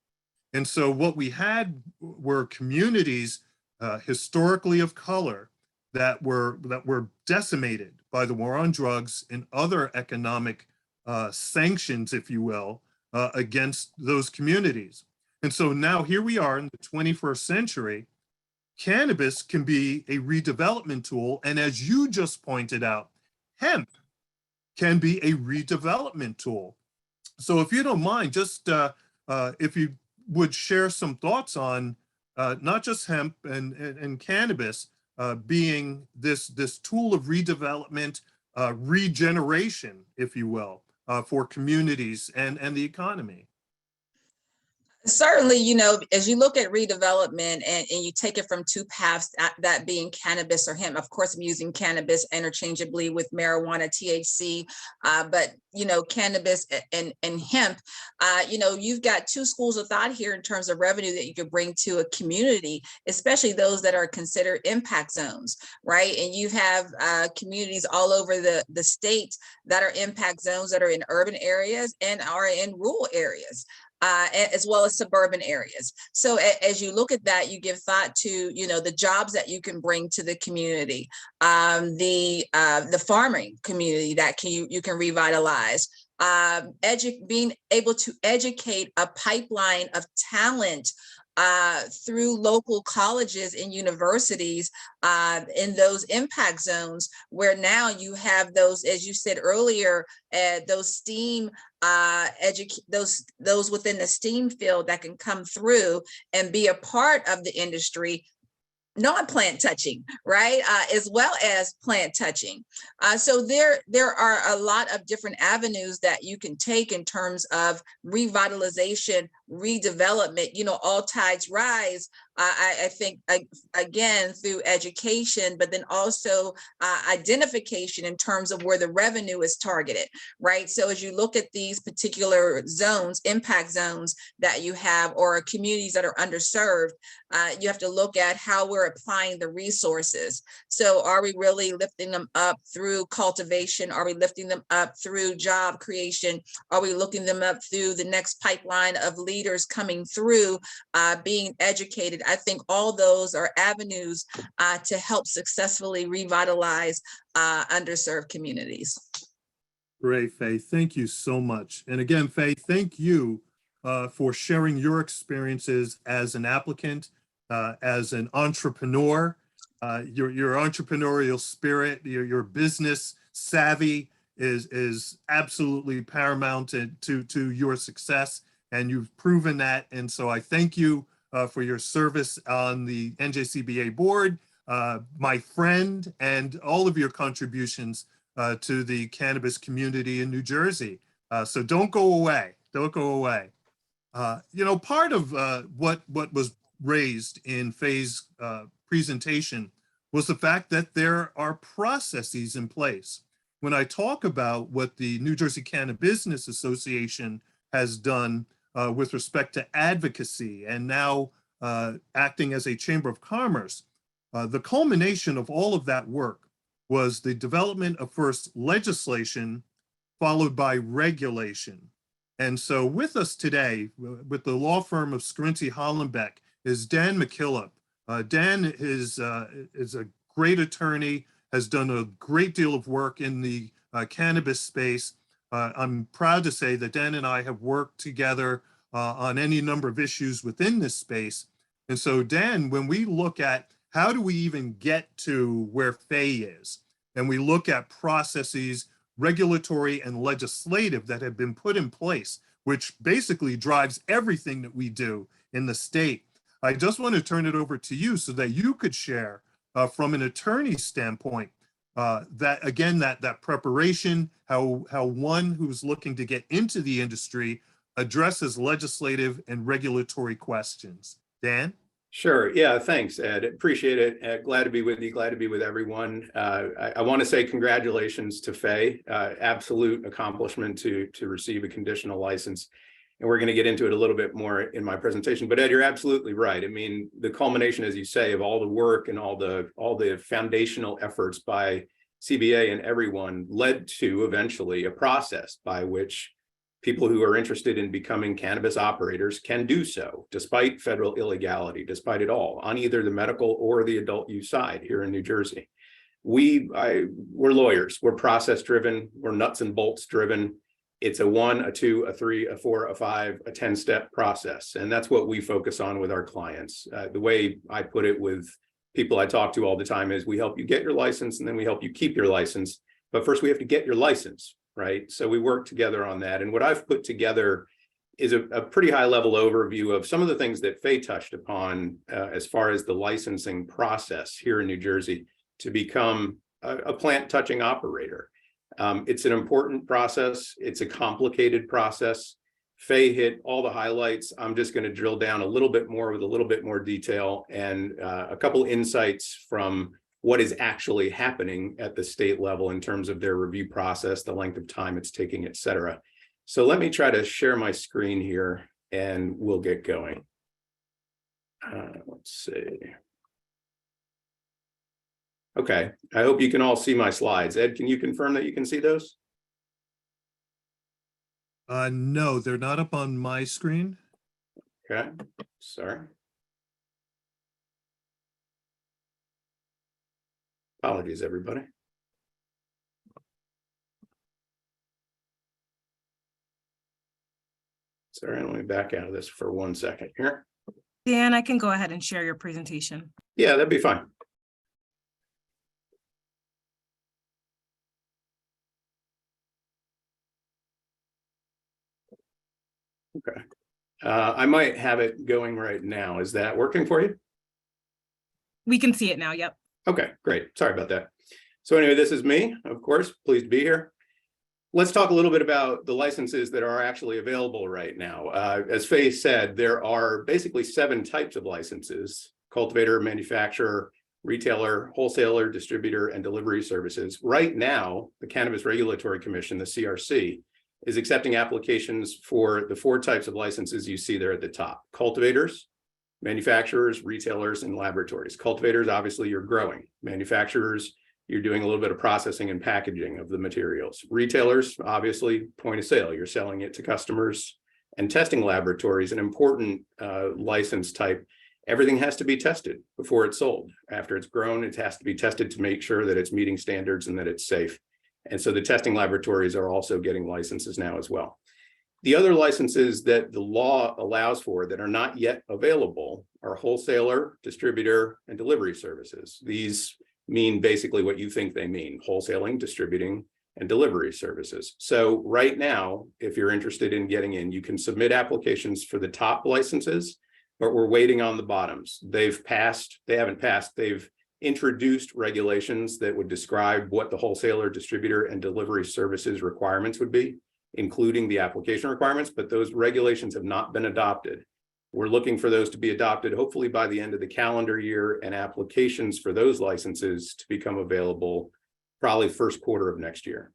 [SPEAKER 2] And so what we had were communities historically of color that were decimated by the war on drugs and other economic sanctions, if you will, against those communities. And so now here we are in the 21st century. Cannabis can be a redevelopment tool. And as you just pointed out, hemp can be a redevelopment tool. So if you don't mind, just if you would share some thoughts on not just hemp and cannabis being this tool of redevelopment, regeneration, if you will, for communities and the economy.
[SPEAKER 4] Certainly, as you look at redevelopment and you take it from two paths, that being cannabis or hemp. Of course, I'm using cannabis interchangeably with marijuana, THC, but cannabis and hemp, you've got two schools of thought here in terms of revenue that you could bring to a community, especially those that are considered impact zones, right? And you have communities all over the state that are impact zones that are in urban areas and are in rural areas. As well as suburban areas. So as you look at that, you give thought to, the jobs that you can bring to the community, the farming community that you can revitalize, being able to educate a pipeline of talent through local colleges and universities in those impact zones, where now you have those, as you said earlier, those STEAM those within the STEAM field that can come through and be a part of the industry, non-plant touching, right? As well as plant touching. So there are a lot of different avenues that you can take in terms of revitalization, redevelopment, all tides rise. I think, again, through education, but then also identification in terms of where the revenue is targeted, right? So as you look at these particular zones, impact zones that you have, or communities that are underserved, you have to look at how we're applying the resources. So are we really lifting them up through cultivation? Are we lifting them up through job creation? Are we looking them up through the next pipeline of leaders coming through, being educated, I think all those are avenues to help successfully revitalize underserved communities.
[SPEAKER 2] Great, Faye. Thank you so much. And again, Faye, thank you for sharing your experiences as an applicant, as an entrepreneur, your entrepreneurial spirit, your business savvy is absolutely paramount to your success, and you've proven that. And so I thank you for your service on the NJCBA board, my friend, and all of your contributions to the cannabis community in New Jersey. So don't go away. Don't go away. Part of what was raised in Faye's presentation was the fact that there are processes in place. When I talk about what the New Jersey Cannabis Association has done with respect to advocacy and now acting as a chamber of commerce, the culmination of all of that work was the development of first legislation, followed by regulation. And so with us today, with the law firm of Scrinsy Hollenbeck, is Dan McKillop. Dan is a great attorney, has done a great deal of work in the cannabis space. I'm proud to say that Dan and I have worked together on any number of issues within this space. And so Dan, when we look at how do we even get to where Faye is, and we look at processes, regulatory and legislative, that have been put in place, which basically drives everything that we do in the state, I just want to turn it over to you so that you could share from an attorney standpoint that preparation, how one who's looking to get into the industry addresses legislative and regulatory questions. Dan?
[SPEAKER 5] Sure. Yeah, thanks, Ed. Appreciate it. Glad to be with you. Glad to be with everyone. I want to say congratulations to Faye. Absolute accomplishment to receive a conditional license. And we're going to get into it a little bit more in my presentation. But Ed, you're absolutely right. I mean, the culmination, as you say, of all the work and all the foundational efforts by CBA and everyone led to eventually a process by which people who are interested in becoming cannabis operators can do so, despite federal illegality, despite it all, on either the medical or the adult use side here in New Jersey. We're lawyers, we're process driven, we're nuts and bolts driven. It's a 1, a 2, a 3, a 4, a 5, a 10-step process. And that's what we focus on with our clients. The way I put it with people I talk to all the time is we help you get your license and then we help you keep your license. But first we have to get your license. Right. So we work together on that. And what I've put together is a pretty high level overview of some of the things that Faye touched upon as far as the licensing process here in New Jersey to become a plant touching operator. It's an important process. It's a complicated process. Faye hit all the highlights. I'm just going to drill down a little bit more with a little bit more detail and a couple insights from what is actually happening at the state level in terms of their review process, the length of time it's taking, et cetera. So let me try to share my screen here and we'll get going. Let's see. Okay, I hope you can all see my slides. Ed, can you confirm that you can see those?
[SPEAKER 2] No, they're not up on my screen.
[SPEAKER 5] Okay, sorry. Apologies, everybody. Sorry, let me back out of this for 1 second here.
[SPEAKER 1] Dan, I can go ahead and share your presentation.
[SPEAKER 5] Yeah, that'd be fine. Okay. I might have it going right now. Is that working for you?
[SPEAKER 1] We can see it now. Yep.
[SPEAKER 5] Okay, great. Sorry about that. So anyway, this is me, of course, pleased to be here. Let's talk a little bit about the licenses that are actually available right now. As Faye said, there are basically 7 types of licenses: cultivator, manufacturer, retailer, wholesaler, distributor, and delivery services. Right now, the Cannabis Regulatory Commission, the CRC, is accepting applications for the 4 types of licenses you see there at the top: cultivators, manufacturers, retailers, and laboratories. Cultivators, obviously, you're growing. Manufacturers, you're doing a little bit of processing and packaging of the materials. Retailers, obviously, point of sale. You're selling it to customers. And testing laboratories, an important license type. Everything has to be tested before it's sold. After it's grown, it has to be tested to make sure that it's meeting standards and that it's safe. And so the testing laboratories are also getting licenses now as well. The other licenses that the law allows for that are not yet available are wholesaler, distributor, and delivery services. These mean basically what you think they mean: wholesaling, distributing, and delivery services. So right now, if you're interested in getting in, you can submit applications for the top licenses, but we're waiting on the bottoms. They haven't passed. They've introduced regulations that would describe what the wholesaler, distributor, and delivery services requirements would be, including the application requirements, but those regulations have not been adopted. We're looking for those to be adopted hopefully by the end of the calendar year, and applications for those licenses to become available probably first quarter of next year.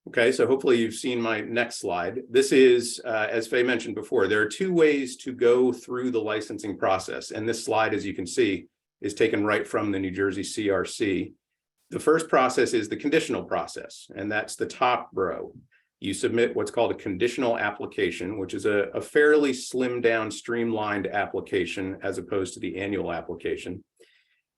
[SPEAKER 5] Okay, so hopefully you've seen my next slide. This is, as Faye mentioned before, there are two ways to go through the licensing process. And this slide, as you can see, is taken right from the New Jersey CRC. The first process is the conditional process, and that's the top row. You submit what's called a conditional application, which is a fairly slimmed down, streamlined application as opposed to the annual application.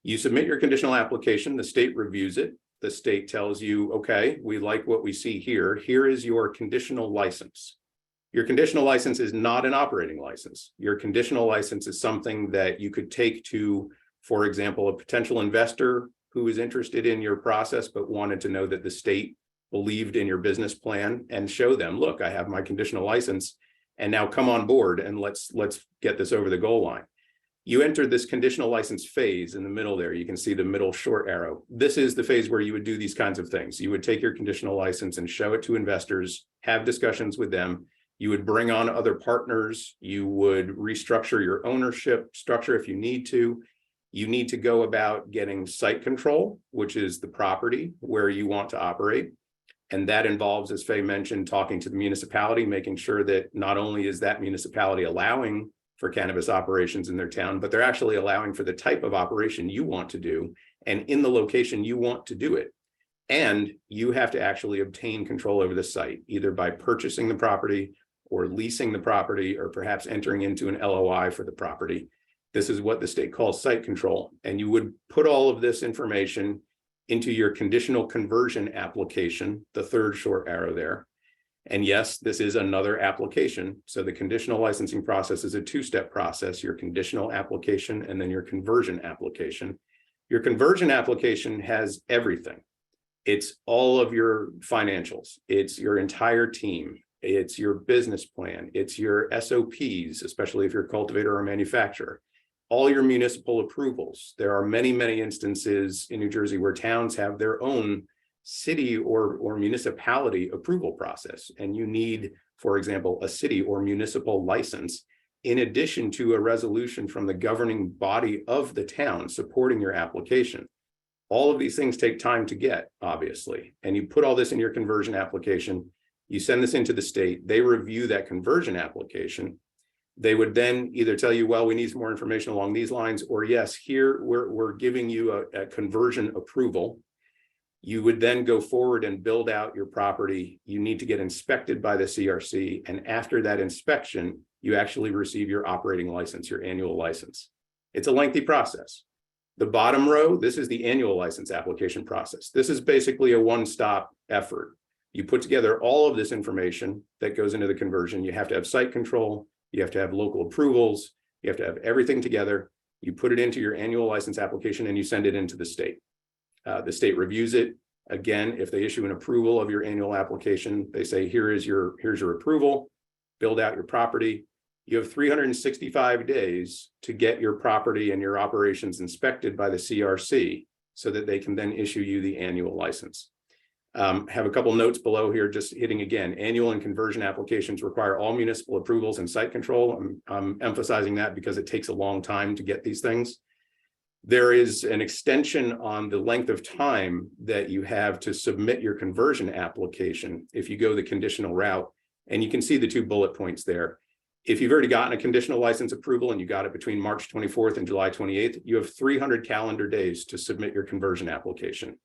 [SPEAKER 5] You submit your conditional application, the state reviews it. The state tells you, okay, we like what we see here. Here is your conditional license. Your conditional license is not an operating license. Your conditional license is something that you could take to, for example, a potential investor who is interested in your process but wanted to know that the state believed in your business plan, and show them, look, I have my conditional license, and now come on board and let's get this over the goal line. You enter this conditional license phase in the middle there. You can see the middle short arrow. This is the phase where you would do these kinds of things. You would take your conditional license and show it to investors, have discussions with them. You would bring on other partners. You would restructure your ownership structure if you need to. You need to go about getting site control, which is the property where you want to operate. And that involves, as Faye mentioned, talking to the municipality, making sure that not only is that municipality allowing for cannabis operations in their town, but they're actually allowing for the type of operation you want to do and in the location you want to do it. And you have to actually obtain control over the site, either by purchasing the property or leasing the property, or perhaps entering into an LOI for the property. This is what the state calls site control. And you would put all of this information into your conditional conversion application, the third short arrow there. And yes, this is another application. So the conditional licensing process is a two-step process: your conditional application and then your conversion application. Your conversion application has everything. It's all of your financials. It's your entire team. It's your business plan. It's your SOPs, especially if you're a cultivator or a manufacturer. All your municipal approvals. There are many, many instances in New Jersey where towns have their own city or municipality approval process. And you need, for example, a city or municipal license in addition to a resolution from the governing body of the town supporting your application. All of these things take time to get, obviously. And you put all this in your conversion application. You send this into the state. They review that conversion application. They would then either tell you, well, we need some more information along these lines, or yes, here we're giving you a conversion approval. You would then go forward and build out your property. You need to get inspected by the CRC. And after that inspection, you actually receive your operating license, your annual license. It's a lengthy process. The bottom row, this is the annual license application process. This is basically a one-stop effort. You put together all of this information that goes into the conversion. You have to have site control. You have to have local approvals. You have to have everything together. You put it into your annual license application and you send it into the state. The state reviews it. Again, if they issue an approval of your annual application, they say, here's your approval, build out your property. You have 365 days to get your property and your operations inspected by the CRC so that they can then issue you the annual license. Have a couple notes below here, just hitting again, annual and conversion applications require all municipal approvals and site control. I'm emphasizing that because it takes a long time to get these things. There is an extension on the length of time that you have to submit your conversion application if you go the conditional route. And you can see the two bullet points there. If you've already gotten a conditional license approval and you got it between March 24th and July 28th, you have 300 calendar days to submit your conversion application.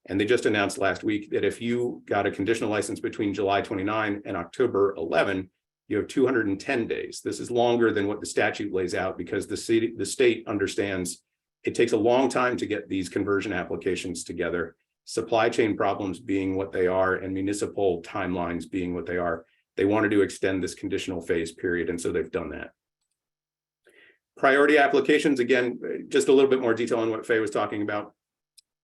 [SPEAKER 5] And they just announced last week that if you got a conditional license between July 29 and October 11, you have 210 days. This is longer than what the statute lays out because the state understands it takes a long time to get these conversion applications together, supply chain problems being what they are, and municipal timelines being what they are. They wanted to extend this conditional phase period, and so they've done that. Priority applications, again, just a little bit more detail on what Faye was talking about.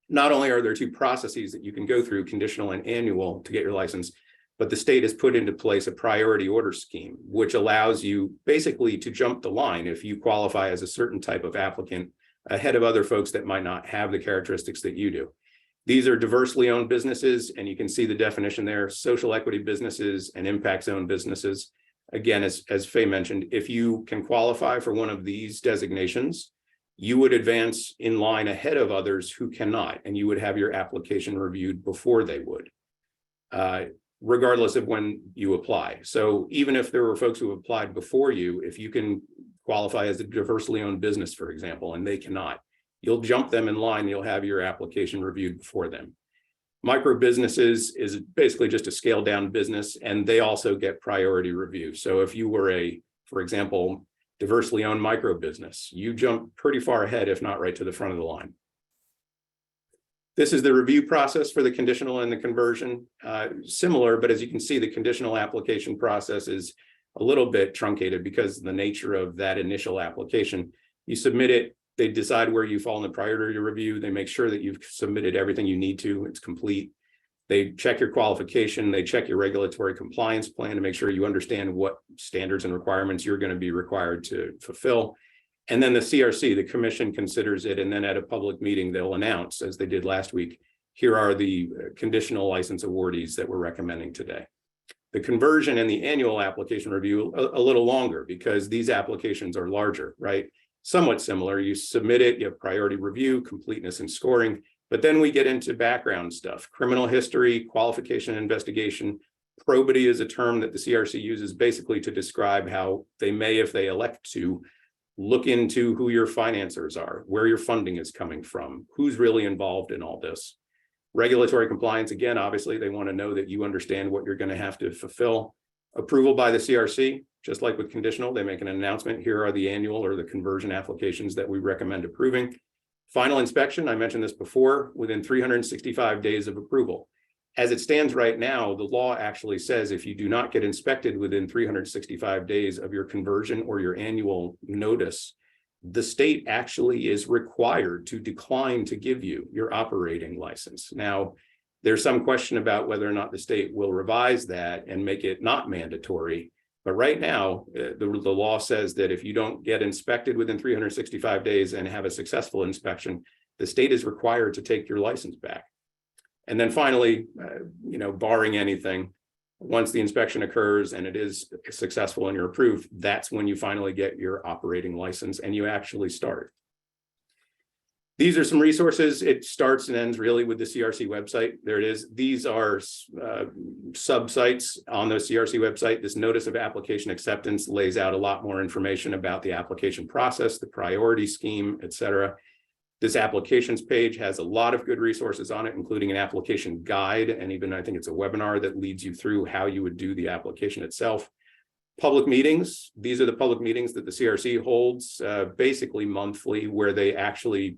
[SPEAKER 5] Not only are there two processes that you can go through, conditional and annual, to get your license, but the state has put into place a priority order scheme, which allows you basically to jump the line if you qualify as a certain type of applicant ahead of other folks that might not have the characteristics that you do. These are diversely owned businesses, and you can see the definition there: social equity businesses and impact zone businesses. Again, as Faye mentioned, if you can qualify for one of these designations, you would advance in line ahead of others who cannot, and you would have your application reviewed before they would, regardless of when you apply. So even if there were folks who applied before you, if you can qualify as a diversely owned business, for example, and they cannot, you'll jump them in line, you'll have your application reviewed before them. Micro businesses is basically just a scaled down business, and they also get priority review. So if you were for example, diversely owned micro business, you jump pretty far ahead, if not right to the front of the line. This is the review process for the conditional and the conversion. Similar, but as you can see, the conditional application process is a little bit truncated because of the nature of that initial application. You submit it, they decide where you fall in the priority review, they make sure that you've submitted everything you need to, it's complete. They check your qualification, they check your regulatory compliance plan to make sure you understand what standards and requirements you're going to be required to fulfill. And then the CRC, the commission, considers it, and then at a public meeting, they'll announce, as they did last week, here are the conditional license awardees that we're recommending today. The conversion and the annual application review a little longer because these applications are larger, right? Somewhat similar. You submit it, you have priority review, completeness and scoring, but then we get into background stuff, criminal history, qualification and investigation. Probity is a term that the CRC uses basically to describe how they may, if they elect to, look into who your financiers are, where your funding is coming from, who's really involved in all this. Regulatory compliance, again, obviously, they want to know that you understand what you're going to have to fulfill. Approval by the CRC, just like with conditional, they make an announcement. Here are the annual or the conversion applications that we recommend approving. Final inspection, I mentioned this before, within 365 days of approval. As it stands right now, the law actually says if you do not get inspected within 365 days of your conversion or your annual notice, the state actually is required to decline to give you your operating license. Now, there's some question about whether or not the state will revise that and make it not mandatory. But right now, the law says that if you don't get inspected within 365 days and have a successful inspection, the state is required to take your license back. And then finally, barring anything, once the inspection occurs and it is successful and you're approved, that's when you finally get your operating license and you actually start. These are some resources. It starts and ends really with the CRC website. There it is. These are sub-sites on the CRC website. This notice of application acceptance lays out a lot more information about the application process, the priority scheme, et cetera. This applications page has a lot of good resources on it, including an application guide, and even I think it's a webinar that leads you through how you would do the application itself. Public meetings, these are the public meetings that the CRC holds basically monthly, where they actually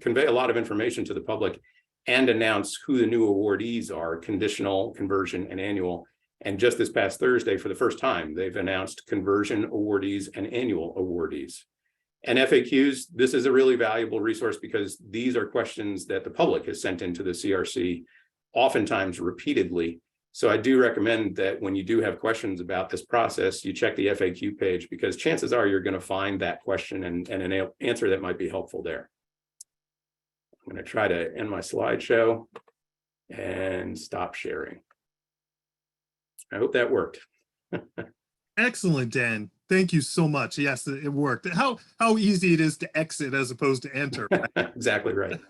[SPEAKER 5] convey a lot of information to the public and announce who the new awardees are, conditional, conversion, and annual. And just this past Thursday, for the first time, they've announced conversion awardees and annual awardees. And FAQs, this is a really valuable resource because these are questions that the public has sent into the CRC, oftentimes repeatedly. So I do recommend that when you do have questions about this process, you check the FAQ page, because chances are you're going to find that question and an answer that might be helpful there. I'm going to try to end my slideshow and stop sharing. I hope that worked.
[SPEAKER 2] Excellent, Dan. Thank you so much. Yes, it worked. How easy it is to exit as opposed to enter.
[SPEAKER 5] Exactly right.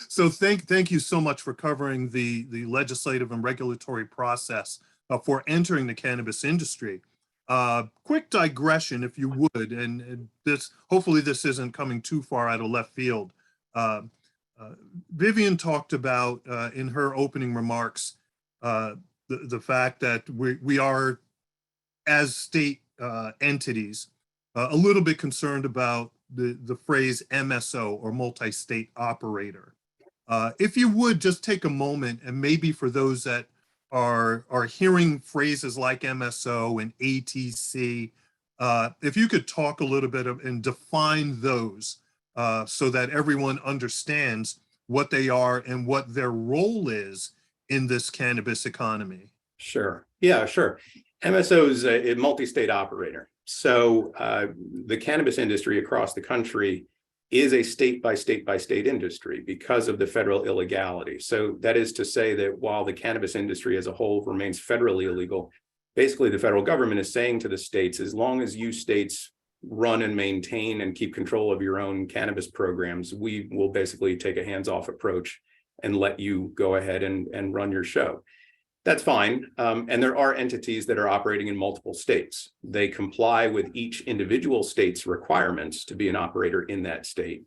[SPEAKER 2] So thank you so much for covering the legislative and regulatory process for entering the cannabis industry. Quick digression, if you would, and hopefully this isn't coming too far out of left field. Vivian talked about in her opening remarks the fact that we are as state entities, a little bit concerned about the phrase MSO or multi-state operator. If you would just take a moment, and maybe for those that are hearing phrases like MSO and ATC, if you could talk a little bit and define those so that everyone understands what they are and what their role is in this cannabis economy.
[SPEAKER 5] Sure. Yeah, sure. MSO is a multi-state operator. So the cannabis industry across the country is a state by state industry because of the federal illegality. So that is to say that while the cannabis industry as a whole remains federally illegal, basically the federal government is saying to the states, as long as you states run and maintain and keep control of your own cannabis programs, we will basically take a hands-off approach and let you go ahead and run your show. That's fine. And there are entities that are operating in multiple states. They comply with each individual state's requirements to be an operator in that state,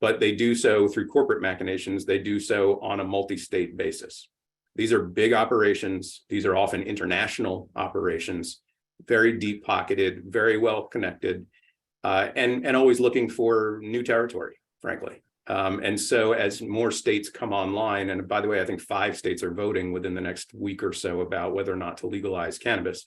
[SPEAKER 5] but they do so through corporate machinations. They do so on a multi-state basis. These are big operations. These are often international operations, very deep pocketed, very well connected, and always looking for new territory, frankly. And so as more states come online, and by the way, I think 5 states are voting within the next week or so about whether or not to legalize cannabis.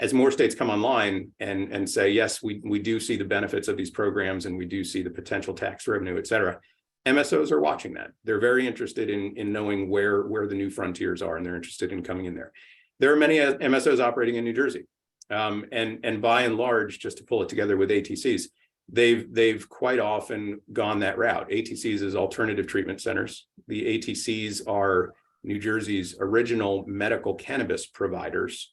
[SPEAKER 5] As more states come online and say, yes, we do see the benefits of these programs and we do see the potential tax revenue, et cetera, MSOs are watching that. They're very interested in knowing where the new frontiers are, and they're interested in coming in there. There are many MSOs operating in New Jersey. And by and large, just to pull it together with ATCs, they've quite often gone that route. ATCs is alternative treatment centers. The ATCs are New Jersey's original medical cannabis providers.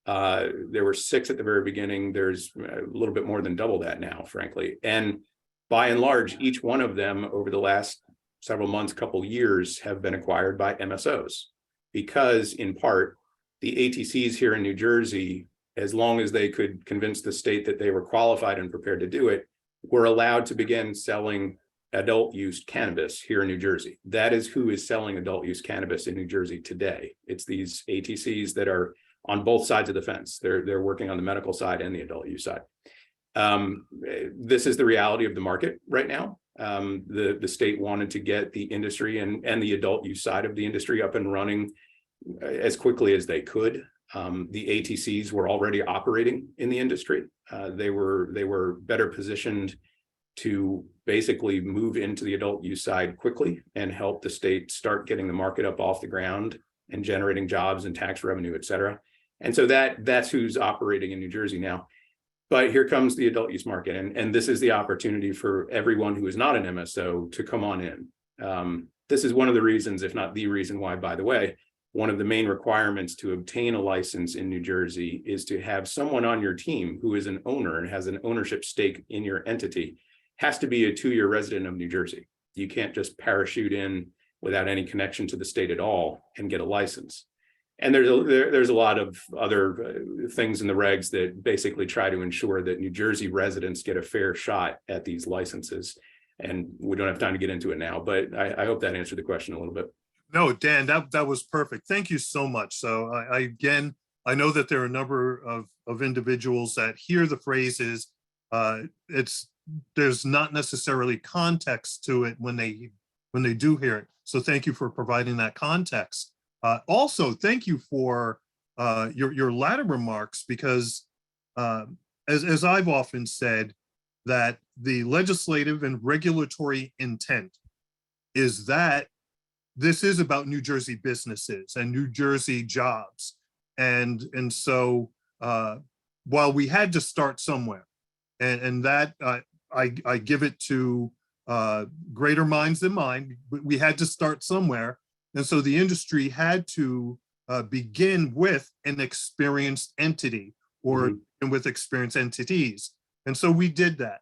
[SPEAKER 5] There were 6 at the very beginning. There's a little bit more than double that now, frankly. And by and large, each one of them over the last several months, couple years, have been acquired by MSOs because, in part, the ATCs here in New Jersey, as long as they could convince the state that they were qualified and prepared to do it, were allowed to begin selling adult use cannabis here in New Jersey. That is who is selling adult use cannabis in New Jersey today. It's these ATCs that are on both sides of the fence. They're working on the medical side and the adult use side. This is the reality of the market right now. The state wanted to get the industry and the adult use side of the industry up and running as quickly as they could. The ATCs were already operating in the industry. They were better positioned to basically move into the adult use side quickly and help the state start getting the market up off the ground and generating jobs and tax revenue, et cetera. And so that's who's operating in New Jersey now. But here comes the adult use market, and this is the opportunity for everyone who is not an MSO to come on in. This is one of the reasons, if not the reason why, by the way, one of the main requirements to obtain a license in New Jersey is to have someone on your team who is an owner and has an ownership stake in your entity, has to be a 2-year resident of New Jersey. You can't just parachute in without any connection to the state at all and get a license. And there's a lot of other things in the regs that basically try to ensure that New Jersey residents get a fair shot at these licenses. And we don't have time to get into it now, but I hope that answered the question a little bit.
[SPEAKER 2] No, Dan, that was perfect. Thank you so much. So again, I know that there are a number of individuals that hear the phrases. There's not necessarily context to it when they do hear it. So thank you for providing that context. Also, thank you for your latter remarks, because as I've often said, that the legislative and regulatory intent is that this is about New Jersey businesses and New Jersey jobs. And so while we had to start somewhere, and that I give it to greater minds than mine, we had to start somewhere. And so the industry had to begin with an experienced entity or with experienced entities. And so we did that.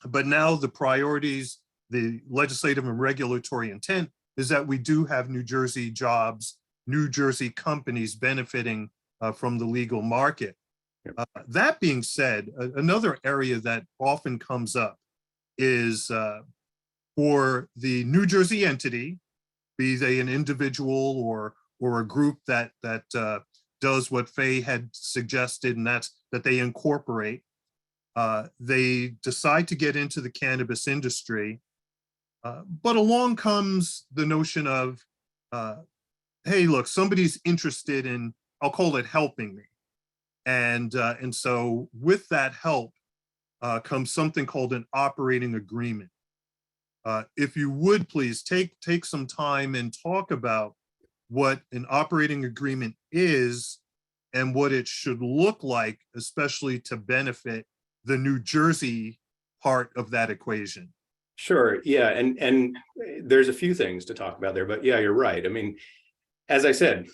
[SPEAKER 2] But now the priorities, the legislative and regulatory intent is that we do have New Jersey jobs, New Jersey companies benefiting from the legal market. That being said, another area that often comes up is for the New Jersey entity, be they an individual or a group that does what Faye had suggested, and that's that they incorporate. They decide to get into the cannabis industry, but along comes the notion of, hey, look, somebody's interested in, I'll call it helping me. And so with that help comes something called an operating agreement. If you would please take some time and talk about what an operating agreement is and what it should look like, especially to benefit the New Jersey part of that equation.
[SPEAKER 5] Sure. Yeah. And there's a few things to talk about there, but yeah, you're right. I mean, as I said,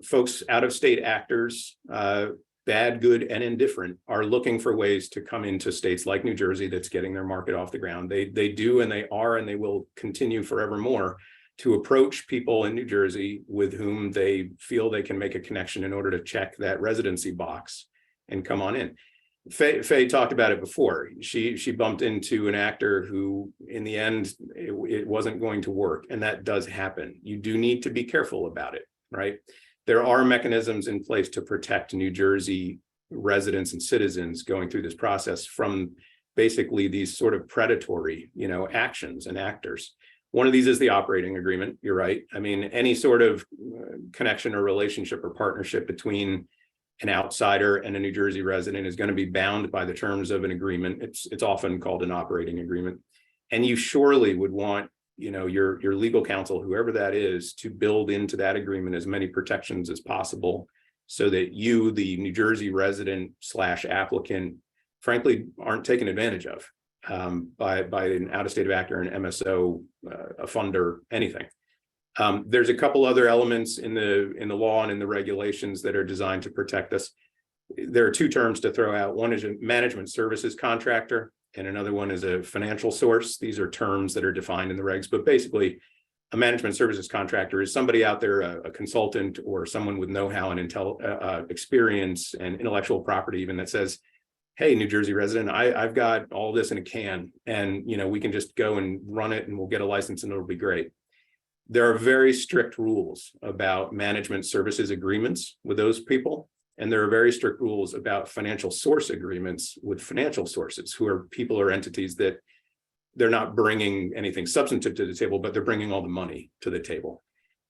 [SPEAKER 5] folks, out of state actors, bad, good, and indifferent, are looking for ways to come into states like New Jersey that's getting their market off the ground. They do, and they are, and they will continue forevermore to approach people in New Jersey with whom they feel they can make a connection in order to check that residency box and come on in. Faye talked about it before. She bumped into an actor who, in the end, it wasn't going to work, and that does happen. You do need to be careful about it, right? There are mechanisms in place to protect New Jersey residents and citizens going through this process from basically these sort of predatory, actions and actors. One of these is the operating agreement. You're right. I mean, any sort of connection or relationship or partnership between an outsider and a New Jersey resident is going to be bound by the terms of an agreement. It's often called an operating agreement. And you surely would want, your legal counsel, whoever that is, to build into that agreement as many protections as possible so that you, the New Jersey resident / applicant, frankly, aren't taken advantage of by an out-of-state actor, an MSO, a funder, anything. There's a couple other elements in the law and in the regulations that are designed to protect us. There are two terms to throw out. One is a management services contractor, and another one is a financial source. These are terms that are defined in the regs, but basically a management services contractor is somebody out there, a consultant or someone with know-how and experience and intellectual property even, that says, hey, New Jersey resident, I've got all this in a can, and we can just go and run it and we'll get a license and it'll be great. There are very strict rules about management services agreements with those people. And there are very strict rules about financial source agreements with financial sources, who are people or entities that they're not bringing anything substantive to the table, but they're bringing all the money to the table.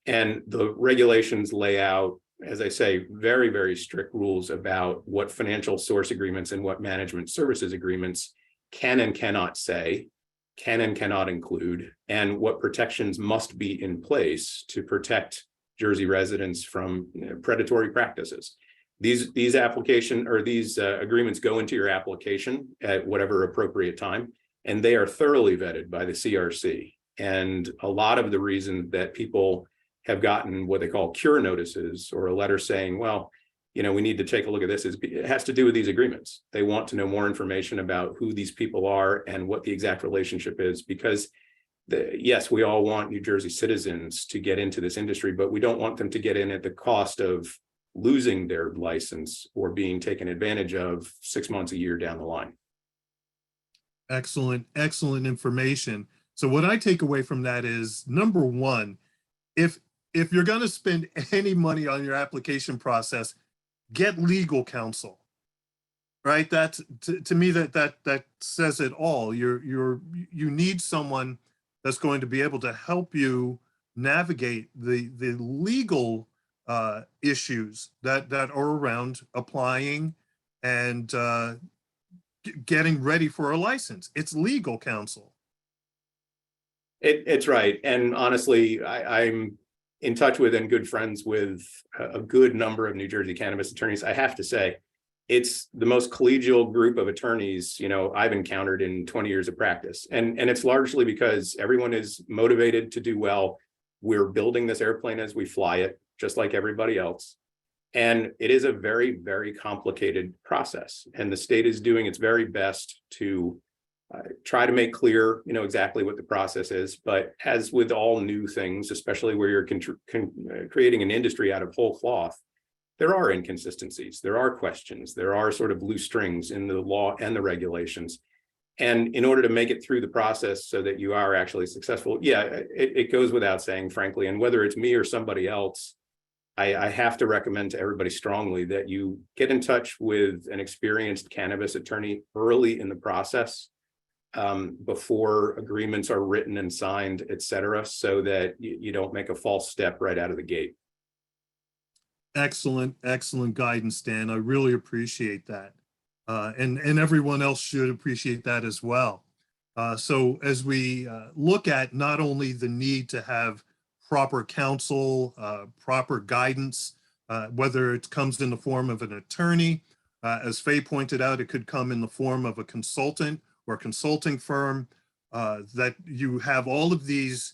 [SPEAKER 5] And the regulations lay out, as I say, very, very strict rules about what financial source agreements and what management services agreements can and cannot say, can and cannot include, and what protections must be in place to protect Jersey residents from predatory practices. These agreements go into your application at whatever appropriate time, and they are thoroughly vetted by the CRC. And a lot of the reason that people have gotten what they call cure notices, or a letter saying, well, we need to take a look at this, it has to do with these agreements. They want to know more information about who these people are and what the exact relationship is, because yes, we all want New Jersey citizens to get into this industry, but we don't want them to get in at the cost of losing their license or being taken advantage of 6 months, a year down the line.
[SPEAKER 2] Excellent information. So what I take away from that is, number one, if you're going to spend any money on your application process, get legal counsel, right? That's to me that says it all. You need someone that's going to be able to help you navigate the legal issues that are around applying and getting ready for a license. It's legal counsel.
[SPEAKER 5] It's right. And honestly, I'm in touch with and good friends with a good number of New Jersey cannabis attorneys. I have to say, it's the most collegial group of attorneys, I've encountered in 20 years of practice. And it's largely because everyone is motivated to do well. We're building this airplane as we fly it, just like everybody else. And it is a very, very complicated process. And the state is doing its very best to try to make clear, exactly what the process is. But as with all new things, especially where you're creating an industry out of whole cloth, there are inconsistencies, there are questions, there are sort of loose strings in the law and the regulations. And in order to make it through the process so that you are actually successful, yeah, it goes without saying, frankly, and whether it's me or somebody else, I have to recommend to everybody strongly that you get in touch with an experienced cannabis attorney early in the process, before agreements are written and signed, et cetera, so that you don't make a false step right out of the gate.
[SPEAKER 2] Excellent, excellent guidance, Dan. I really appreciate that. And everyone else should appreciate that as well. So as we look at not only the need to have proper counsel, proper guidance, whether it comes in the form of an attorney, as Faye pointed out, it could come in the form of a consultant or consulting firm, that you have all of these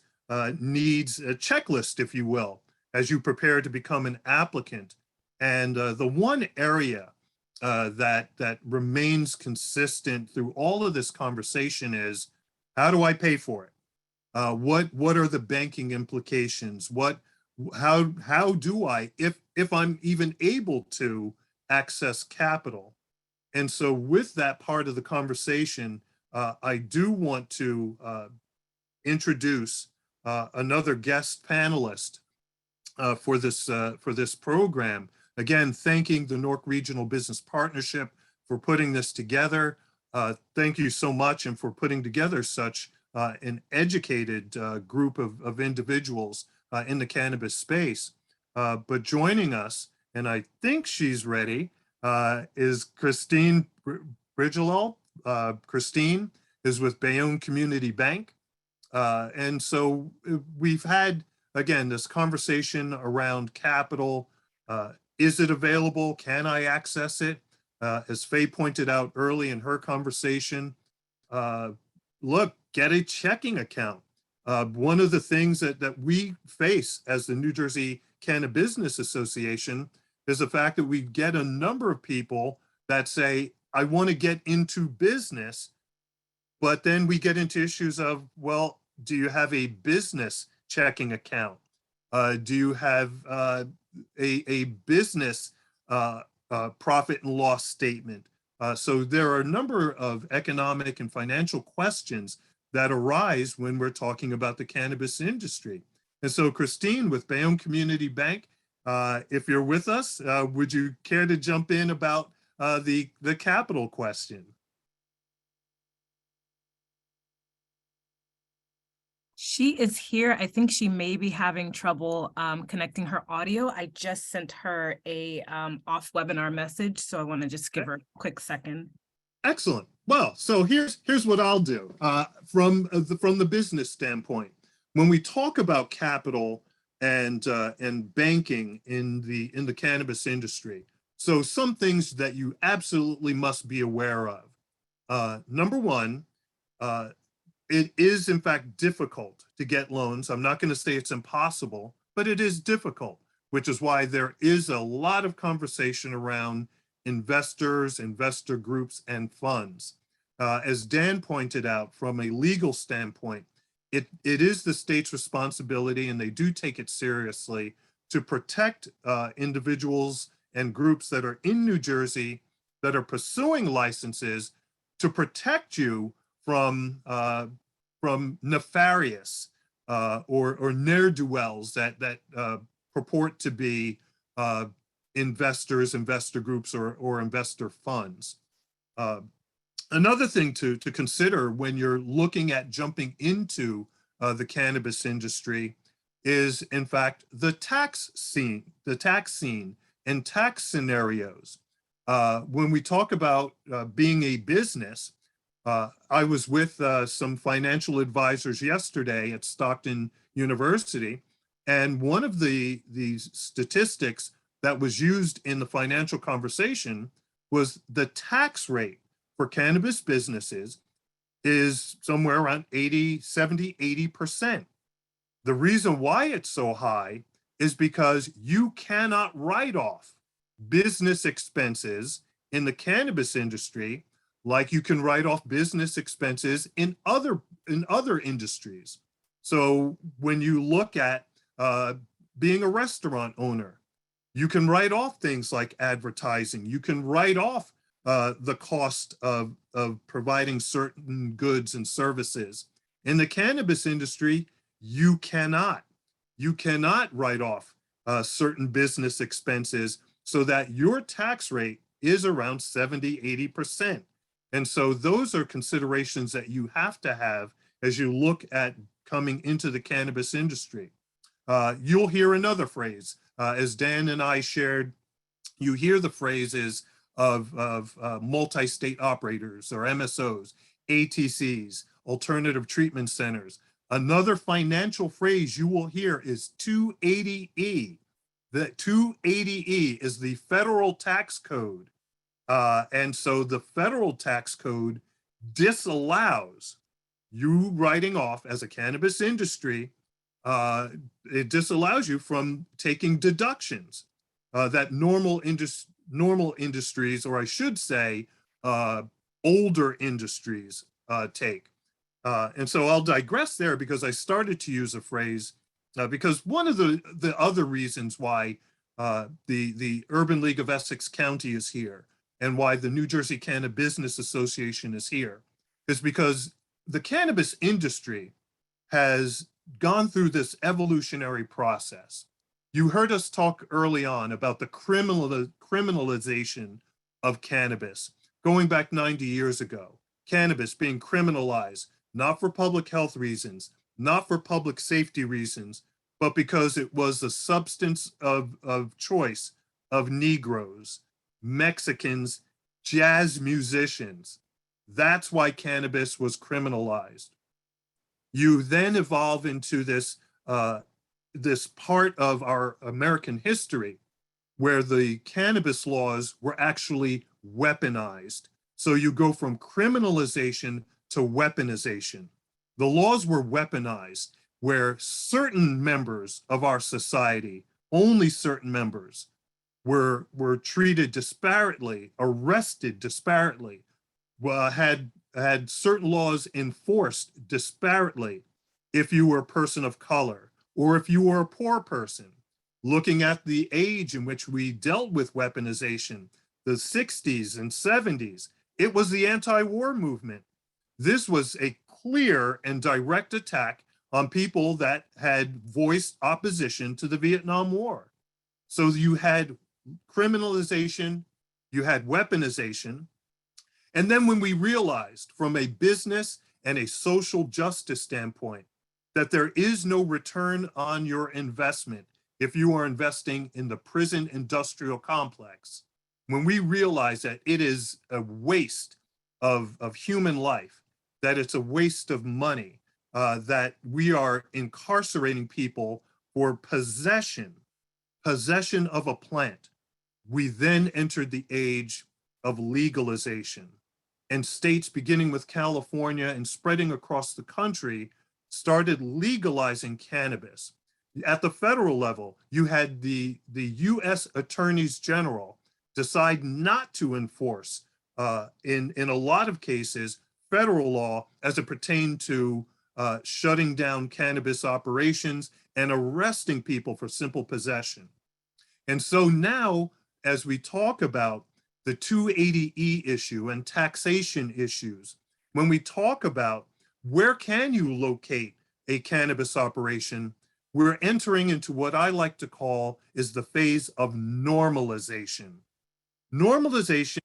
[SPEAKER 2] needs, a checklist, if you will, as you prepare to become an applicant. And the one area that remains consistent through all of this conversation is, how do I pay for it? What are the banking implications? How do I, if I'm even able to access capital? And so with that part of the conversation, I do want to introduce another guest panelist for this program. Again, thanking the Newark Regional Business Partnership for putting this together. Thank you so much, and for putting together such an educated group of individuals in the cannabis space. But joining us, and I think she's ready, is Christine Bridgelall. Christine is with Bayonne Community Bank. And so we've had, again, this conversation around capital. Is it available? Can I access it? As Faye pointed out early in her conversation, look, get a checking account. One of the things that we face as the New Jersey Cannabis Association is the fact that we get a number of people that say, I want to get into business, but then we get into issues of, well, do you have a business checking account? Do you have a business profit and loss statement? So there are a number of economic and financial questions that arise when we're talking about the cannabis industry. And so Christine with Bayonne Community Bank, if you're with us, would you care to jump in about the capital question?
[SPEAKER 1] She is here. I think she may be having trouble connecting her audio. I just sent her a off webinar message, so I want to just give her a quick second.
[SPEAKER 2] Excellent. Well, so here's what I'll do from the business standpoint. When we talk about capital and banking in the cannabis industry, so some things that you absolutely must be aware of. Number one, it is in fact difficult to get loans. I'm not going to say it's impossible, but it is difficult, which is why there is a lot of conversation around investors, investor groups, and funds. As Dan pointed out, from a legal standpoint, it is the state's responsibility, and they do take it seriously, to protect individuals and groups that are in New Jersey that are pursuing licenses, to protect you from nefarious or ne'er-do-wells that purport to be investors, investor groups, or investor funds. Another thing to consider when you're looking at jumping into the cannabis industry is, in fact, the tax scene and tax scenarios. When we talk about being a business, I was with some financial advisors yesterday at Stockton University, and one of the statistics that was used in the financial conversation was the tax rate for cannabis businesses is somewhere around 80%. The reason why it's so high is because you cannot write off business expenses in the cannabis industry like you can write off business expenses in other industries. So when you look at being a restaurant owner, you can write off things like advertising. You can write off the cost of providing certain goods and services. In the cannabis industry, you cannot write off certain business expenses so that your tax rate is around 70–80%. And so those are considerations that you have to have as you look at coming into the cannabis industry. You'll hear another phrase, as Dan and I shared, you hear the phrases of multi-state operators or MSOs, ATCs, alternative treatment centers. Another financial phrase you will hear is 280E. The 280E is the federal tax code. And so the federal tax code disallows you writing off as a cannabis industry. It disallows you from taking deductions that normal industries, or I should say, older industries take. And so I'll digress there because I started to use a phrase because one of the other reasons why the Urban League of Essex County is here and why the New Jersey Cannabis Business Association is here is because the cannabis industry has gone through this evolutionary process. You heard us talk early on about the criminalization of cannabis going back 90 years ago. Cannabis being criminalized, not for public health reasons, not for public safety reasons, but because it was a substance of choice of Negroes, Mexicans, jazz musicians. That's why cannabis was criminalized. You then evolve into this this part of our American history where the cannabis laws were actually weaponized. So you go from criminalization to weaponization. The laws were weaponized where certain members of our society, only certain members, were treated disparately, arrested disparately, had certain laws enforced disparately if you were a person of color or if you were a poor person. Looking at the age in which we dealt with weaponization, the 60s and 70s, it was the anti-war movement. This was a clear and direct attack on people that had voiced opposition to the Vietnam War. So you had criminalization, you had weaponization, and then when we realized from a business and a social justice standpoint that there is no return on your investment if you are investing in the prison industrial complex, when we realize that it is a waste of human life, that it's a waste of money, that we are incarcerating people for possession of a plant, we then entered the age of legalization. And states, beginning with California and spreading across the country, started legalizing cannabis. At the federal level, you had the U.S. attorneys general decide not to enforce, in a lot of cases, federal law as it pertained to shutting down cannabis operations and arresting people for simple possession. And so now, as we talk about the 280E issue and taxation issues, when we talk about where can you locate a cannabis operation, we're entering into what I like to call is the phase of normalization. Normalization,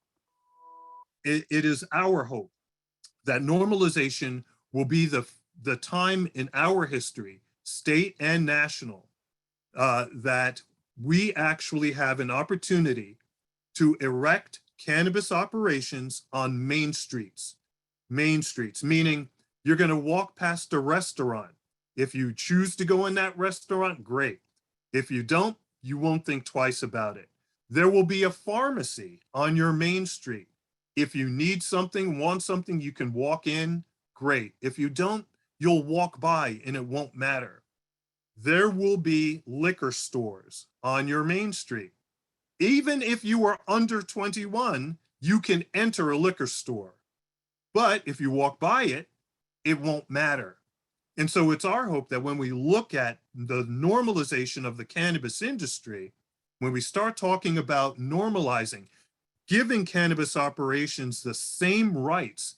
[SPEAKER 2] it is our hope that normalization will be the time in our history, state and national, that we actually have an opportunity to erect cannabis operations on main streets. Main streets, meaning you're going to walk past a restaurant. If you choose to go in that restaurant, great. If you don't, you won't think twice about it. There will be a pharmacy on your main street. If you need something, want something, you can walk in, great. If you don't, you'll walk by and it won't matter. There will be liquor stores on your main street. Even if you are under 21, you can enter a liquor store. But if you walk by it, it won't matter. And so it's our hope that when we look at the normalization of the cannabis industry, when we start talking about normalizing, giving cannabis operations the same rights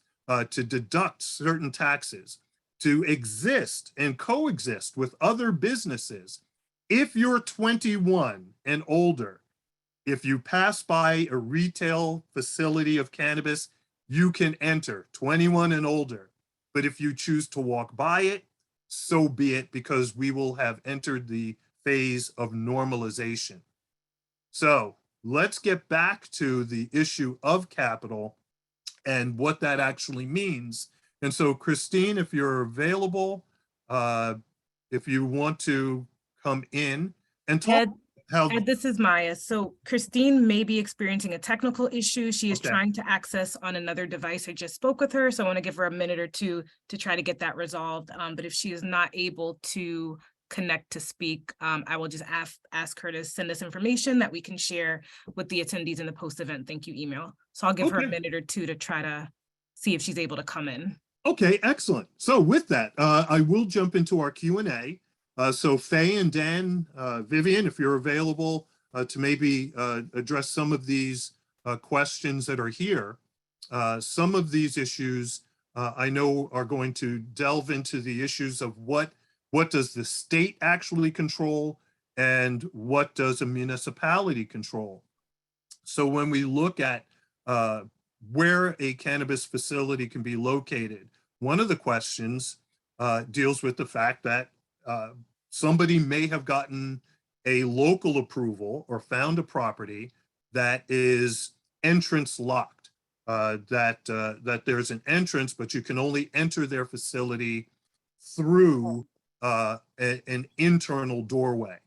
[SPEAKER 2] to deduct certain taxes, to exist and coexist with other businesses, If you're 21 and older, if you pass by a retail facility of cannabis, you can enter 21 and older. But if you choose to walk by it, so be it, because we will have entered the phase of normalization. So let's get back to the issue of capital and what that actually means. And so, Christine, if you're available, if you want to come in and talk
[SPEAKER 1] Ed,
[SPEAKER 2] how.
[SPEAKER 1] Ed, this is Maya. So Christine may be experiencing a technical issue. She is
[SPEAKER 2] Okay.
[SPEAKER 1] trying to access on another device. I just spoke with her, so I want to give her a minute or two to try to get that resolved. But if she is not able to connect to speak, I will just ask her to send us information that we can share with the attendees in the post-event thank you email. So I'll give her a
[SPEAKER 2] Okay.
[SPEAKER 1] minute or two to try to see if she's able to come in.
[SPEAKER 2] Okay, excellent. So with that, I will jump into our Q&A. So Faye and Dan, Vivian, if you're available to maybe address some of these questions that are here. Some of these issues I know are going to delve into the issues of what does the state actually control and what does a municipality control. So when we look at where a cannabis facility can be located, one of the questions deals with the fact that somebody may have gotten a local approval or found a property that is entrance locked, that there's an entrance, but you can only enter their facility through an internal doorway.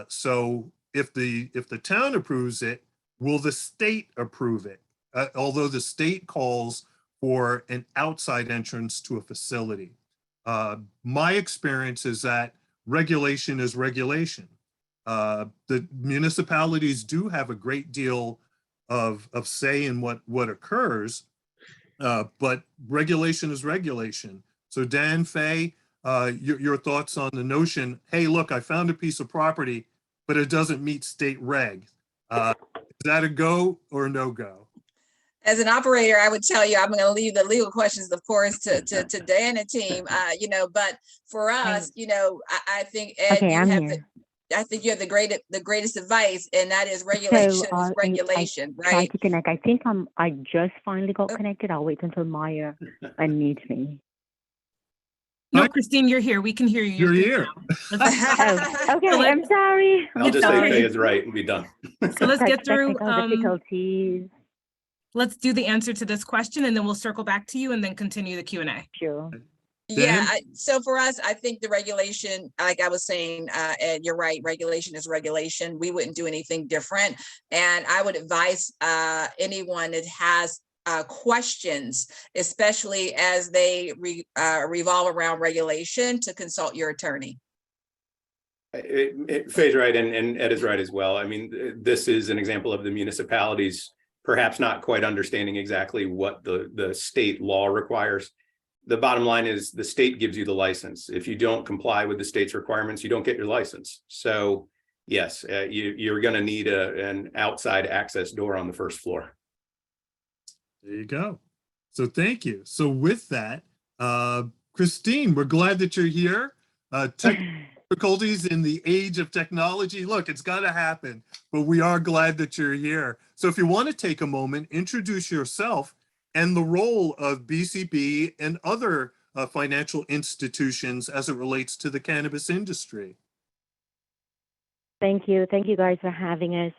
[SPEAKER 2] So if the town approves it, will the state approve it? Although the state calls for an outside entrance to a facility. My experience is that regulation is regulation. The municipalities do have a great deal of say in what occurs, but regulation is regulation. So Dan, Faye, your thoughts on the notion, hey, look, I found a piece of property, but it doesn't meet state reg. Is that a go or no go?
[SPEAKER 4] As an operator, I would tell you, I'm going to leave the legal questions, of course, to Dan and team, but for us, I think, Ed,
[SPEAKER 6] Okay, I'm here.
[SPEAKER 4] I think you have the greatest advice, and that is regulation is regulation,
[SPEAKER 6] Try
[SPEAKER 4] right?
[SPEAKER 6] to connect. I just finally got connected. I'll wait until Maya unmutes me.
[SPEAKER 1] No,
[SPEAKER 2] Hi.
[SPEAKER 1] Christine, you're here. We can hear you.
[SPEAKER 2] You're here.
[SPEAKER 6] Oh, okay,
[SPEAKER 1] So let's-
[SPEAKER 6] I'm sorry.
[SPEAKER 5] I'll just say
[SPEAKER 1] sorry.
[SPEAKER 5] Faye is right and be done.
[SPEAKER 1] So let's get through,
[SPEAKER 6] Technical difficulties.
[SPEAKER 1] let's do the answer to this question and then we'll circle back to you and then continue the Q&A.
[SPEAKER 6] Sure.
[SPEAKER 4] Yeah, so for us, I think the regulation, like I was saying, Ed, you're right, regulation is regulation. We wouldn't do anything different. And I would advise anyone that has questions, especially as they revolve around regulation, to consult your attorney.
[SPEAKER 5] Faye's right, and Ed is right as well. I mean, this is an example of the municipalities perhaps not quite understanding exactly what the state law requires. The bottom line is the state gives you the license. If you don't comply with the state's requirements, you don't get your license. So yes, you're going to need an outside access door on the first floor.
[SPEAKER 2] There you go. So thank you. So with that, Christine, we're glad that you're here. Difficulties in the age of technology. Look, it's got to happen, but we are glad that you're here. So if you want to take a moment, introduce yourself and the role of BCB and other financial institutions as it relates to the cannabis industry.
[SPEAKER 6] Thank you. Thank you guys for having us.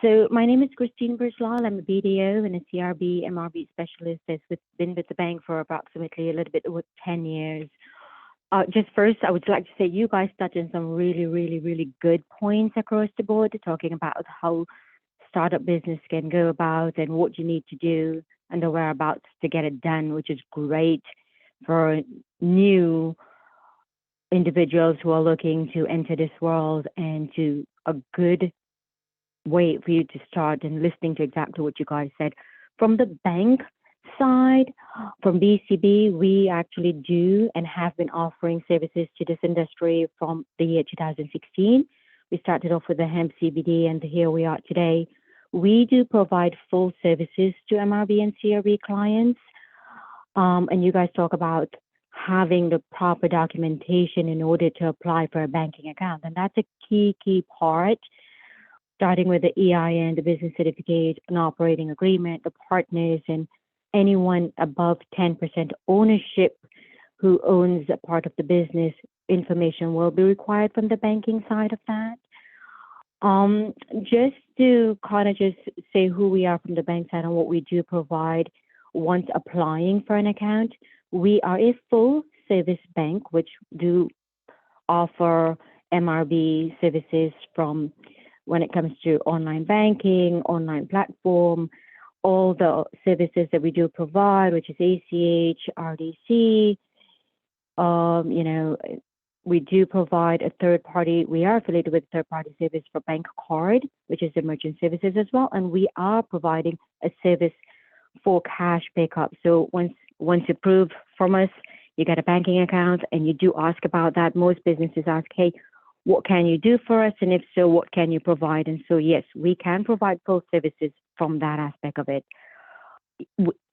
[SPEAKER 6] So my name is Christine Brizlal. I'm a BDO and a CRB MRB specialist that's been with the bank for approximately a little bit over 10 years. Just first, I would like to say you guys touched on some really, really, really good points across the board, talking about how startup business can go about and what you need to do and the whereabouts to get it done, which is great for new individuals who are looking to enter this world, and to a good way for you to start, and listening to exactly what you guys said. From the bank side, from BCB, we actually do and have been offering services to this industry from the year 2016. We started off with the hemp CBD, and here we are today. We do provide full services to MRB and CRB clients. And you guys talk about having the proper documentation in order to apply for a banking account. And that's a key part, starting with the EIN, the business certificate, an operating agreement, the partners, and anyone above 10% ownership who owns a part of the business, information will be required from the banking side of that. Just to kind of just say who we are from the bank side and what we do provide once applying for an account, we are a full service bank, which do offer MRB services from when it comes to online banking, online platform, all the services that we do provide, which is ACH, RDC. We do provide a third party. We are affiliated with third party service for bank card, which is the merchant services as well. And we are providing a service for cash pickup. So once approved from us, you get a banking account and you do ask about that. Most businesses ask, hey, what can you do for us? And if so, what can you provide? And so, yes, we can provide full services from that aspect of it.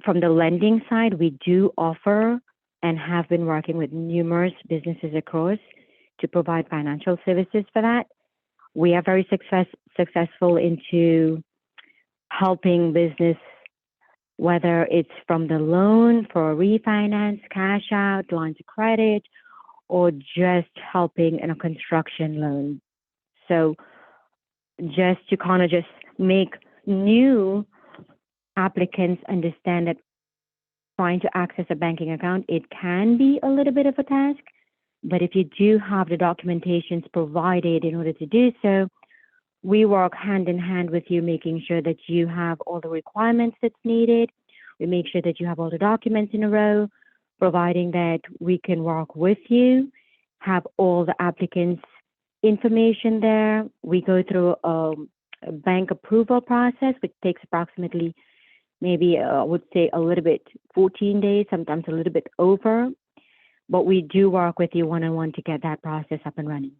[SPEAKER 6] From the lending side, we do offer and have been working with numerous businesses across to provide financial services for that. We are very successful into helping business, whether it's from the loan for a refinance, cash out, lines of credit, or just helping in a construction loan. So just to kind of just make new applicants understand that trying to access a banking account, it can be a little bit of a task, but if you do have the documentations provided in order to do so, we work hand in hand with you, making sure that you have all the requirements that's needed. We make sure that you have all the documents in a row, providing that we can work with you, have all the applicants' information there. We go through a bank approval process, which takes approximately maybe I would say a little bit 14 days, sometimes a little bit over, but we do work with you one-on-one to get that process up and running.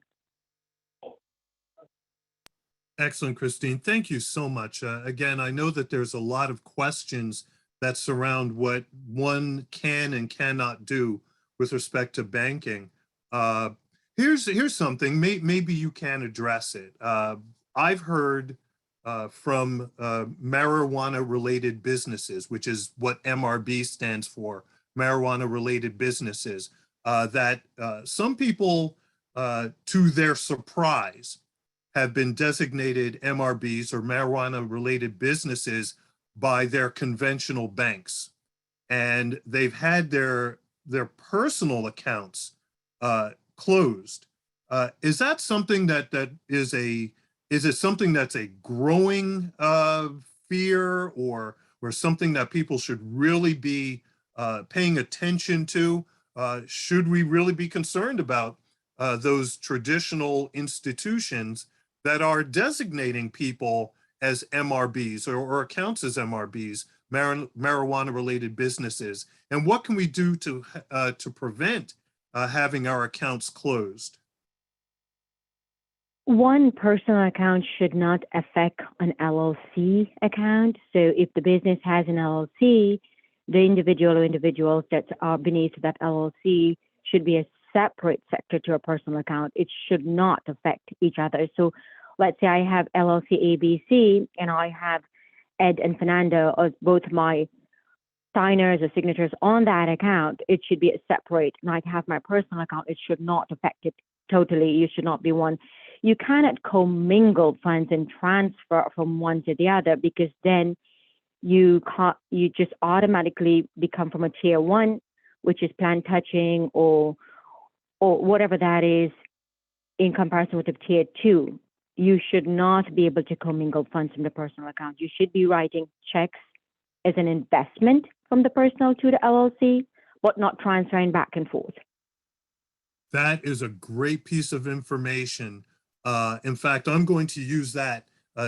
[SPEAKER 2] Excellent, Christine. Thank you so much. Again, I know that there's a lot of questions that surround what one can and cannot do with respect to banking. Here's something, maybe you can address it. I've heard from marijuana-related businesses, which is what MRB stands for, marijuana-related businesses, that some people, to their surprise, have been designated MRBs or marijuana-related businesses by their conventional banks. And they've had their personal accounts closed. Is that something is it something that's a growing fear or something that people should really be paying attention to? Should we really be concerned about those traditional institutions that are designating people as MRBs or accounts as MRBs, marijuana-related businesses? And what can we do to prevent having our accounts closed?
[SPEAKER 6] One personal account should not affect an LLC account. So if the business has an LLC, the individual or individuals that are beneath that LLC should be a separate sector to a personal account. It should not affect each other. So let's say I have LLC ABC and I have Ed and Fernando as both my signers or signatures on that account. It should be a separate, and I have my personal account. It should not affect it totally. You should not be one. You cannot commingle funds and transfer from one to the other, because then you just automatically become from a tier one, which is plant touching or whatever that is, in comparison with a tier two. You should not be able to commingle funds from the personal account. You should be writing checks as an investment from the personal to the LLC, but not transferring back and forth.
[SPEAKER 2] That is a great piece of information. In fact, I'm going to use that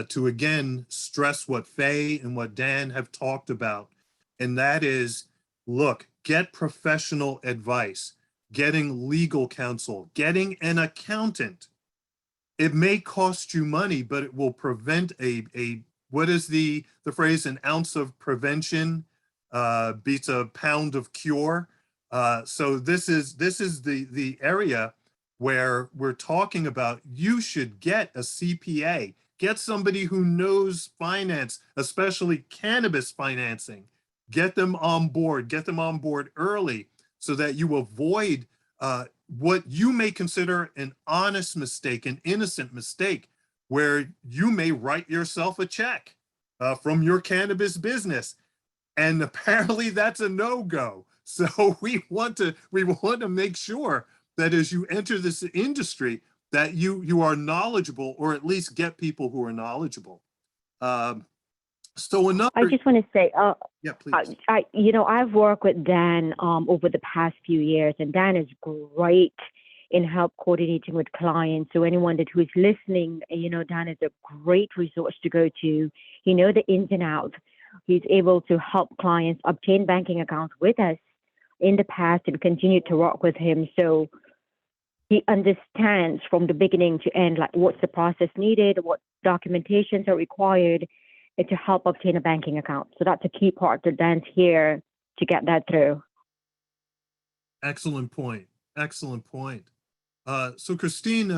[SPEAKER 2] to again stress what Faye and what Dan have talked about. And that is, look, get professional advice, getting legal counsel, getting an accountant. It may cost you money, but it will prevent what is the phrase, an ounce of prevention beats a pound of cure. So this is the area where we're talking about you should get a CPA, get somebody who knows finance, especially cannabis financing. Get them on board early so that you avoid what you may consider an honest mistake, an innocent mistake, where you may write yourself a check from your cannabis business. And apparently that's a no-go. So we want to make sure that as you enter this industry, that you are knowledgeable, or at least get people who are knowledgeable. So another,
[SPEAKER 6] I just want to say,
[SPEAKER 2] yeah, please.
[SPEAKER 6] I've worked with Dan over the past few years, and Dan is great in help coordinating with clients. So anyone who is listening, Dan is a great resource to go to. He knows the ins and outs. He's able to help clients obtain banking accounts with us in the past and continue to work with him. So he understands from the beginning to end, like what's the process needed, what documentations are required to help obtain a banking account. So that's a key part that Dan's here to get that through.
[SPEAKER 2] Excellent point. Excellent point. So Christine,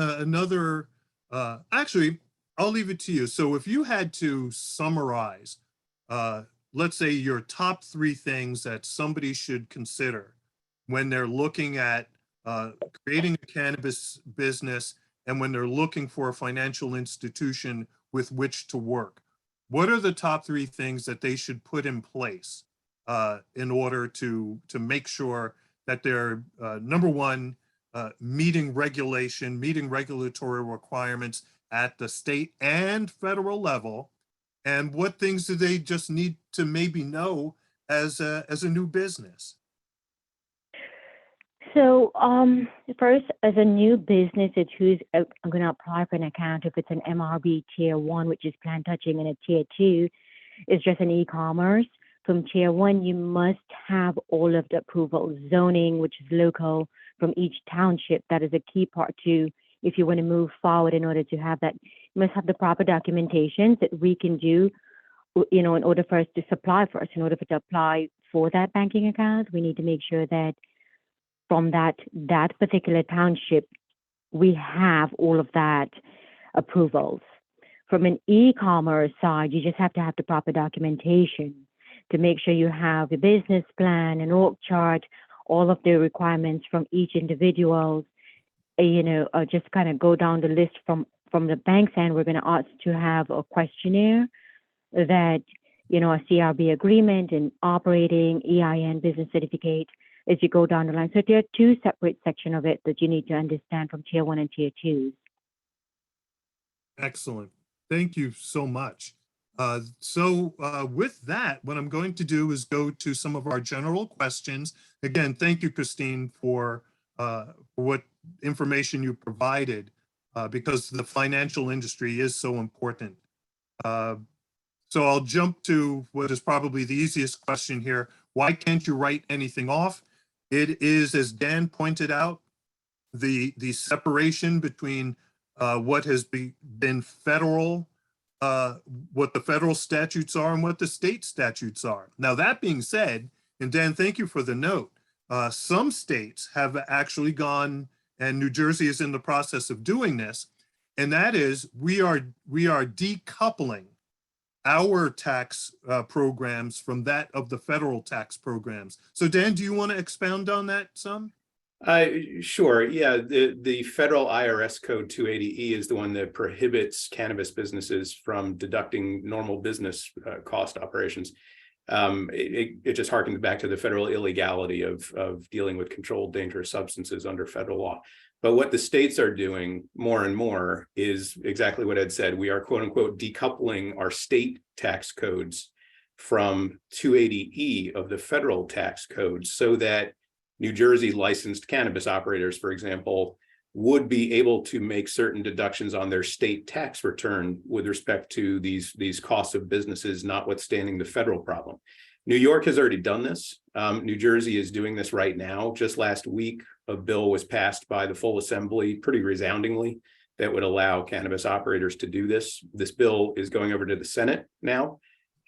[SPEAKER 2] actually, I'll leave it to you. So if you had to summarize, let's say your top 3 things that somebody should consider when they're looking at creating a cannabis business and when they're looking for a financial institution with which to work, what are the top 3 things that they should put in place in order to make sure that they're, number one, meeting regulatory requirements at the state and federal level, and what things do they just need to maybe know as a new business?
[SPEAKER 6] So first, as a new business, it's who's going to apply for an account. If it's an MRB Tier 1, which is plant touching, and a Tier 2 is just an e-commerce. From Tier 1, you must have all of the approval, zoning, which is local, from each township. That is a key part too. If you want to move forward, in order to have that, you must have the proper documentation that we can do, in order for us to supply for us. In order for to apply for that banking account, we need to make sure that from that particular township, we have all of that approvals. From an e-commerce side, you just have to have the proper documentation to make sure you have a business plan, an org chart, all of the requirements from each individual. Just kind of go down the list from the bank's end. We're going to ask to have a questionnaire that, a CRB agreement and operating EIN business certificate as you go down the line. So there are 2 separate sections of it that you need to understand from Tier 1 and Tier 2.
[SPEAKER 2] Excellent. Thank you so much. With that, what I'm going to do is go to some of our general questions. Again, thank you, Christine, for what information you provided, because the financial industry is so important. So I'll jump to what is probably the easiest question here. Why can't you write anything off? It is, as Dan pointed out, the separation between what has been federal, what the federal statutes are and what the state statutes are. Now, that being said, and Dan, thank you for the note, some states have actually gone, and New Jersey is in the process of doing this, and that is we are decoupling our tax programs from that of the federal tax programs. So Dan, do you want to expound on that some?
[SPEAKER 5] Sure. Yeah, the federal IRS code 280E is the one that prohibits cannabis businesses from deducting normal business cost operations. It just harkens back to the federal illegality of dealing with controlled dangerous substances under federal law. But what the states are doing more and more is exactly what Ed said. We are, quote unquote, decoupling our state tax codes from 280E of the federal tax codes, so that New Jersey licensed cannabis operators, for example, would be able to make certain deductions on their state tax return with respect to these costs of businesses, notwithstanding the federal problem. New York has already done this. New Jersey is doing this right now. Just last week, a bill was passed by the full assembly pretty resoundingly that would allow cannabis operators to do this. This bill is going over to the Senate now.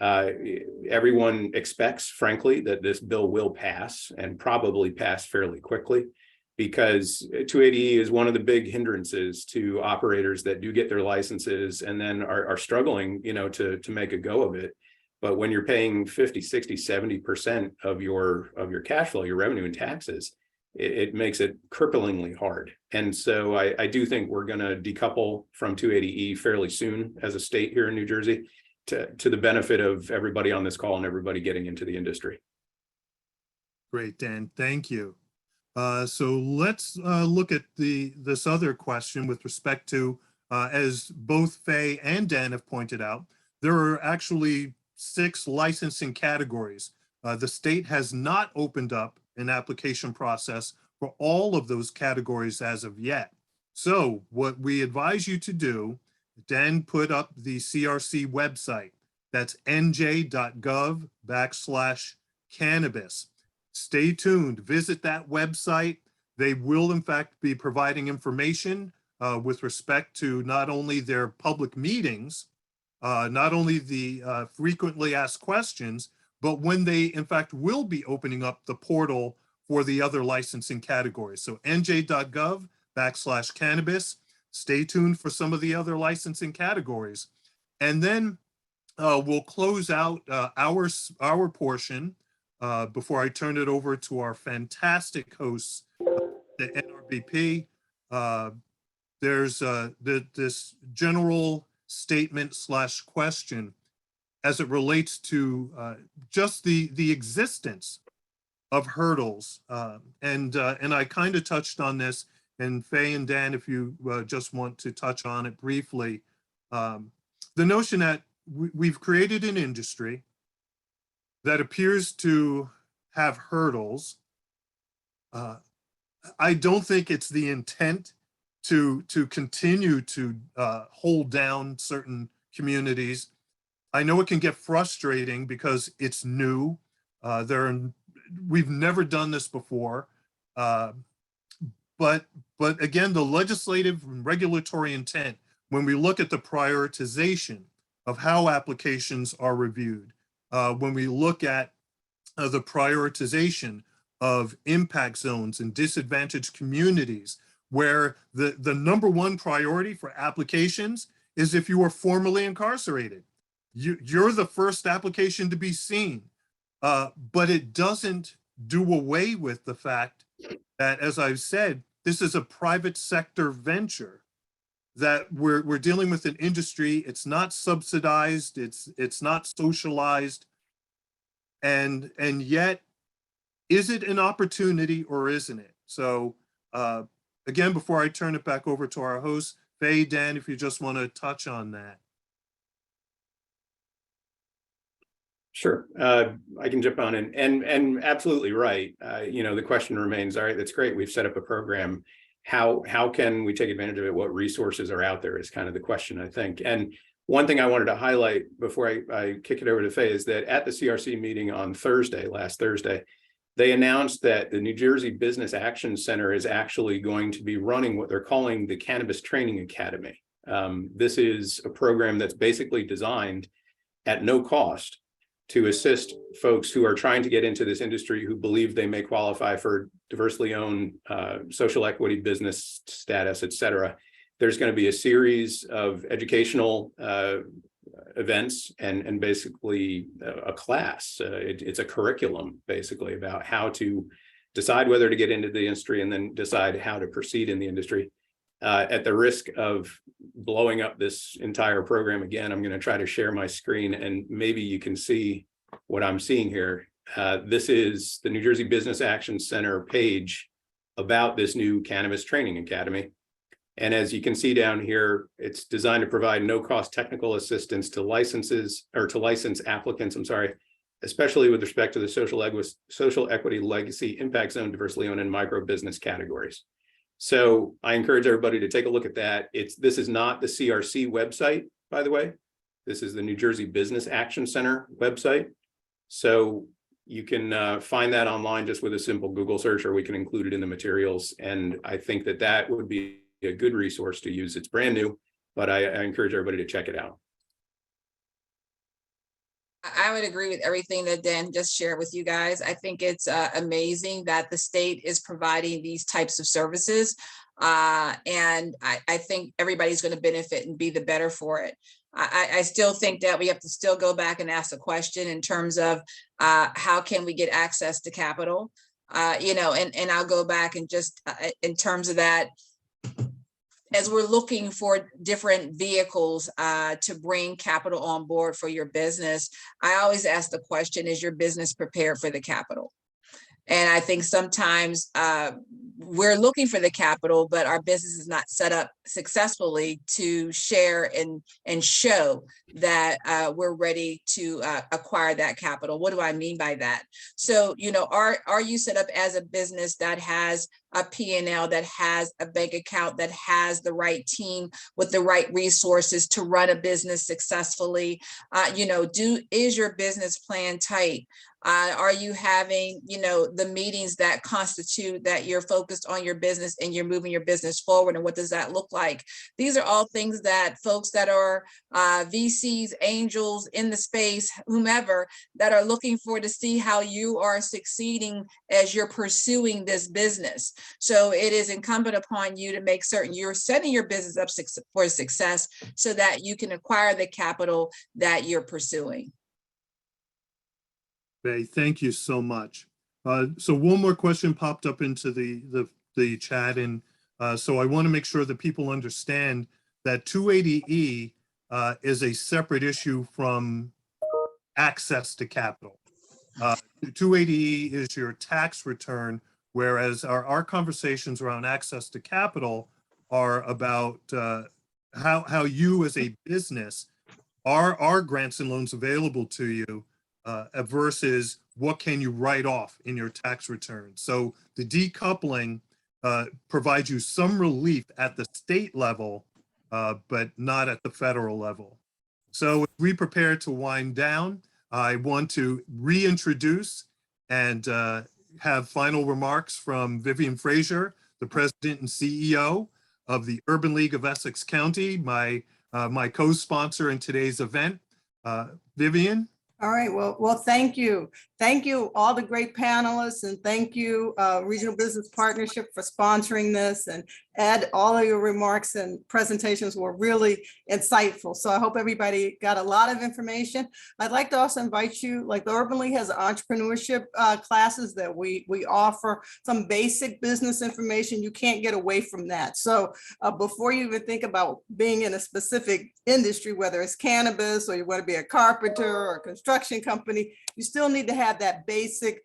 [SPEAKER 5] Everyone expects, frankly, that this bill will pass and probably pass fairly quickly, because 280E is one of the big hindrances to operators that do get their licenses and then are struggling, to make a go of it. But when you're paying 50, 60, 70% of your cash flow, your revenue and taxes, it makes it cripplingly hard. And so I do think we're going to decouple from 280E fairly soon as a state here in New Jersey, to the benefit of everybody on this call and everybody getting into the industry.
[SPEAKER 2] Great, Dan. Thank you. So let's look at this other question with respect to, as both Faye and Dan have pointed out, there are actually 6 licensing categories. The state has not opened up an application process for all of those categories as of yet. So what we advise you to do, Dan put up the CRC website. That's nj.gov/cannabis. Stay tuned, visit that website. They will in fact be providing information with respect to not only their public meetings, not only the frequently asked questions, but when they in fact will be opening up the portal for the other licensing categories. So nj.gov/cannabis. Stay tuned for some of the other licensing categories. And then we'll close out our portion before I turn it over to our fantastic hosts, the NRBP. There's this general statement/question as it relates to just the existence of hurdles. And I kind of touched on this, and Faye and Dan, if you just want to touch on it briefly, the notion that we've created an industry that appears to have hurdles. I don't think it's the intent to continue to hold down certain communities. I know it can get frustrating because it's new. We've never done this before. But again, the legislative and regulatory intent, when we look at the prioritization of how applications are reviewed, when we look at the prioritization of impact zones and disadvantaged communities, where the number one priority for applications is if you are formerly incarcerated. You're the first application to be seen, but it doesn't do away with the fact that, as I've said, this is a private sector venture, that we're dealing with an industry. It's not subsidized, it's not socialized, and yet, is it an opportunity or isn't it? So again, before I turn it back over to our host, Faye, Dan, if you just want to touch on that.
[SPEAKER 5] Sure, I can jump on and absolutely right. The question remains, all right, that's great. We've set up a program. How can we take advantage of it? What resources are out there is kind of the question, I think. And one thing I wanted to highlight before I kick it over to Faye is that at the CRC meeting on last Thursday, they announced that the New Jersey Business Action Center is actually going to be running what they're calling the Cannabis Training Academy. This is a program that's basically designed at no cost to assist folks who are trying to get into this industry, who believe they may qualify for diversely owned social equity business status, et cetera. There's going to be a series of educational events and basically a class. It's a curriculum basically about how to decide whether to get into the industry and then decide how to proceed in the industry. At the risk of blowing up this entire program again, I'm going to try to share my screen and maybe you can see what I'm seeing here. This is the New Jersey Business Action Center page about this new Cannabis Training Academy. And as you can see down here, it's designed to provide no-cost technical assistance to license applicants, especially with respect to the social equity, legacy, impact zone, diversely owned, and micro business categories. So I encourage everybody to take a look at that. This is not the CRC website, by the way. This is the New Jersey Business Action Center website. So you can find that online just with a simple Google search, or we can include it in the materials. And I think that would be a good resource to use. It's brand new, but I encourage everybody to check it out.
[SPEAKER 4] I would agree with everything that Dan just shared with you guys. I think it's amazing that the state is providing these types of services. And I think everybody's going to benefit and be the better for it. I still think that we have to still go back and ask the question in terms of how can we get access to capital? And I'll go back and just in terms of that, as we're looking for different vehicles to bring capital on board for your business, I always ask the question, is your business prepared for the capital? And I think sometimes we're looking for the capital, but our business is not set up successfully to share and show that we're ready to acquire that capital. What do I mean by that? So, are you set up as a business that has a P&L, that has a bank account, that has the right team with the right resources to run a business successfully? Is your business plan tight? Are you having, the meetings that constitute that you're focused on your business and you're moving your business forward? And what does that look like? These are all things that folks that are VCs, angels in the space, whomever, that are looking for to see how you are succeeding as you're pursuing this business. So it is incumbent upon you to make certain you're setting your business up for success so that you can acquire the capital that you're pursuing.
[SPEAKER 2] Faye, thank you so much. So one more question popped up into the chat, and so I want to make sure that people understand that 280E is a separate issue from access to capital. 280E is your tax return, whereas our conversations around access to capital are about how you as a business are grants and loans available to you versus what can you write off in your tax return. So the decoupling provides you some relief at the state level, but not at the federal level. So as we prepare to wind down, I want to reintroduce and have final remarks from Vivian Frazier, the president and CEO of the Urban League of Essex County, my co-sponsor in today's event. Vivian?
[SPEAKER 3] All right, well, thank you. Thank you, all the great panelists, and thank you, Regional Business Partnership, for sponsoring this. And Ed, all of your remarks and presentations were really insightful. So I hope everybody got a lot of information. I'd like to also invite you, like the Urban League has entrepreneurship classes that we offer some basic business information. You can't get away from that. So before you even think about being in a specific industry, whether it's cannabis or you want to be a carpenter or a construction company, you still need to have that basic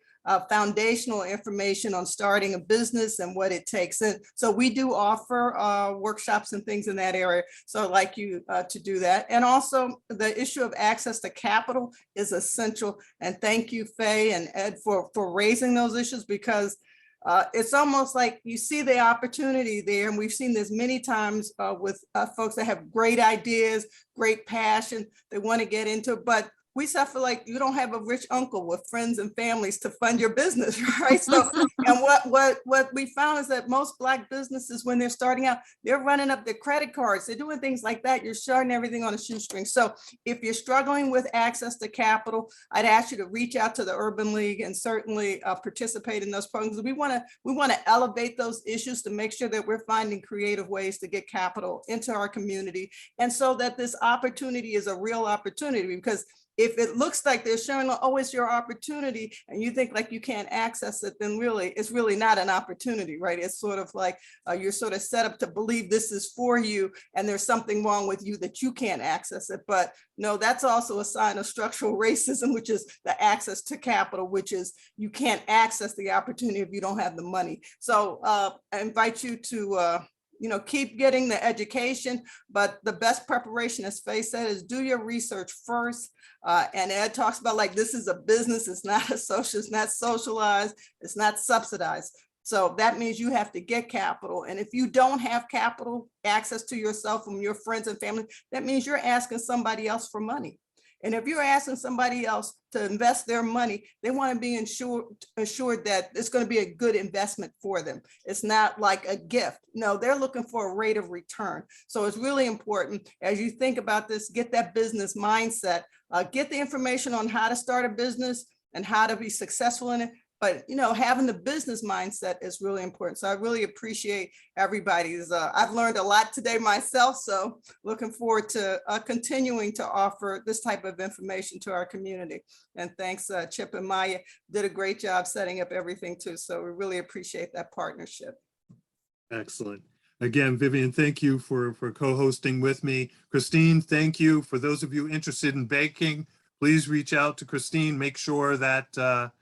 [SPEAKER 3] foundational information on starting a business and what it takes. And so we do offer workshops and things in that area. So I'd like you to do that. And also the issue of access to capital is essential. And thank you, Faye and Ed, for raising those issues, because it's almost like you see the opportunity there. And we've seen this many times with folks that have great ideas, great passion, they want to get into it, but we suffer like you don't have a rich uncle with friends and families to fund your business, right? So, and what we found is that most Black businesses, when they're starting out, they're running up their credit cards, they're doing things like that. You're starting everything on a shoestring. So if you're struggling with access to capital, I'd ask you to reach out to the Urban League and certainly participate in those programs. We want to elevate those issues to make sure that we're finding creative ways to get capital into our community, and so that this opportunity is a real opportunity. Because if it looks like they're showing, oh, it's your opportunity, and you think like you can't access it, then really, it's really not an opportunity, right? It's sort of like you're sort of set up to believe this is for you, and there's something wrong with you that you can't access it. But no, that's also a sign of structural racism, which is the access to capital, which is you can't access the opportunity if you don't have the money. So I invite you to keep getting the education, but the best preparation, as Faye said, is do your research first. And Ed talks about, like, this is a business, it's not a social, it's not socialized, it's not subsidized. So that means you have to get capital. And if you don't have capital access to yourself from your friends and family, that means you're asking somebody else for money. And if you're asking somebody else to invest their money, they want to be assured that it's going to be a good investment for them. It's not like a gift. No, they're looking for a rate of return. So it's really important as you think about this, get that business mindset, get the information on how to start a business and how to be successful in it. But, you know, having the business mindset is really important. So I really appreciate everybody's, I've learned a lot today myself. So looking forward to continuing to offer this type of information to our community. And thanks, Chip and Maya did a great job setting up everything too. So we really appreciate that partnership.
[SPEAKER 2] Excellent. Again, Vivian, thank you for co-hosting with me. Christine, thank you. For those of you interested in baking, please reach out to Christine. Make sure that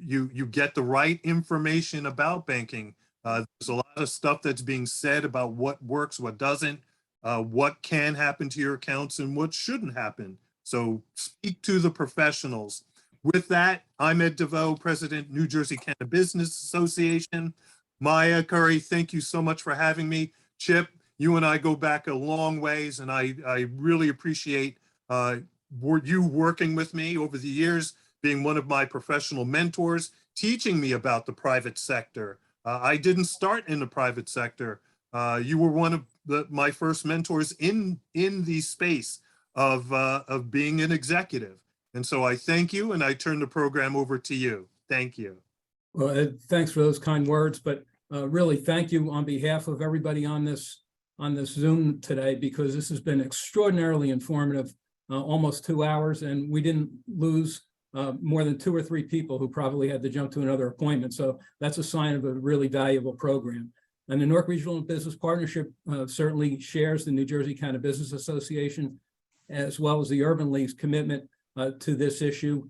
[SPEAKER 2] you get the right information about banking. There's a lot of stuff that's being said about what works, what doesn't, what can happen to your accounts and what shouldn't happen. So speak to the professionals. With that, I'm Ed DeVoe, President, New Jersey Cannabis Business Association. Maya Curry, thank you so much for having me. Chip, you and I go back a long ways, and I really appreciate you working with me over the years, being one of my professional mentors, teaching me about the private sector. I didn't start in the private sector. You were one of my first mentors in the space of being an executive. And so I thank you, and I turn the program over to you. Thank you.
[SPEAKER 7] Well, Ed, thanks for those kind words, but really thank you on behalf of everybody on this Zoom today, because this has been extraordinarily informative, almost 2 hours, and we didn't lose more than 2 or 3 people who probably had to jump to another appointment. So that's a sign of a really valuable program. And the Newark Regional Business Partnership certainly shares the New Jersey Cannabis Business Association, as well as the Urban League's commitment to this issue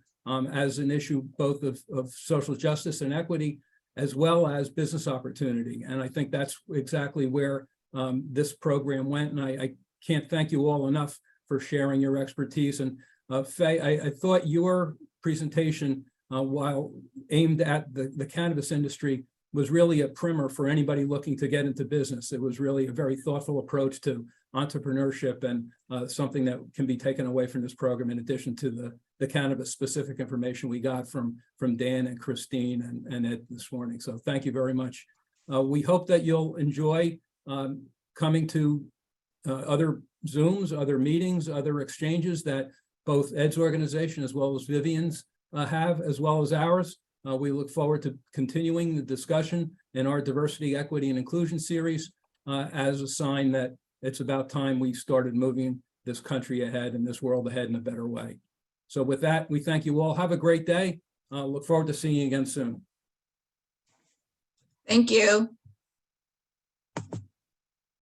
[SPEAKER 7] as an issue both of social justice and equity, as well as business opportunity. And I think that's exactly where this program went. And I can't thank you all enough for sharing your expertise. And Faye, I thought your presentation, while aimed at the cannabis industry, was really a primer for anybody looking to get into business. It was really a very thoughtful approach to entrepreneurship, and something that can be taken away from this program, in addition to the cannabis specific information we got from Dan and Christine and Ed this morning. So thank you very much. We hope that you'll enjoy coming to other Zooms, other meetings, other exchanges that both Ed's organization as well as Vivian's have, as well as ours. We look forward to continuing the discussion in our diversity, equity, and inclusion series as a sign that it's about time we started moving this country ahead and this world ahead in a better way. So with that, we thank you all. Have a great day. Look forward to seeing you again soon.
[SPEAKER 4] Thank you.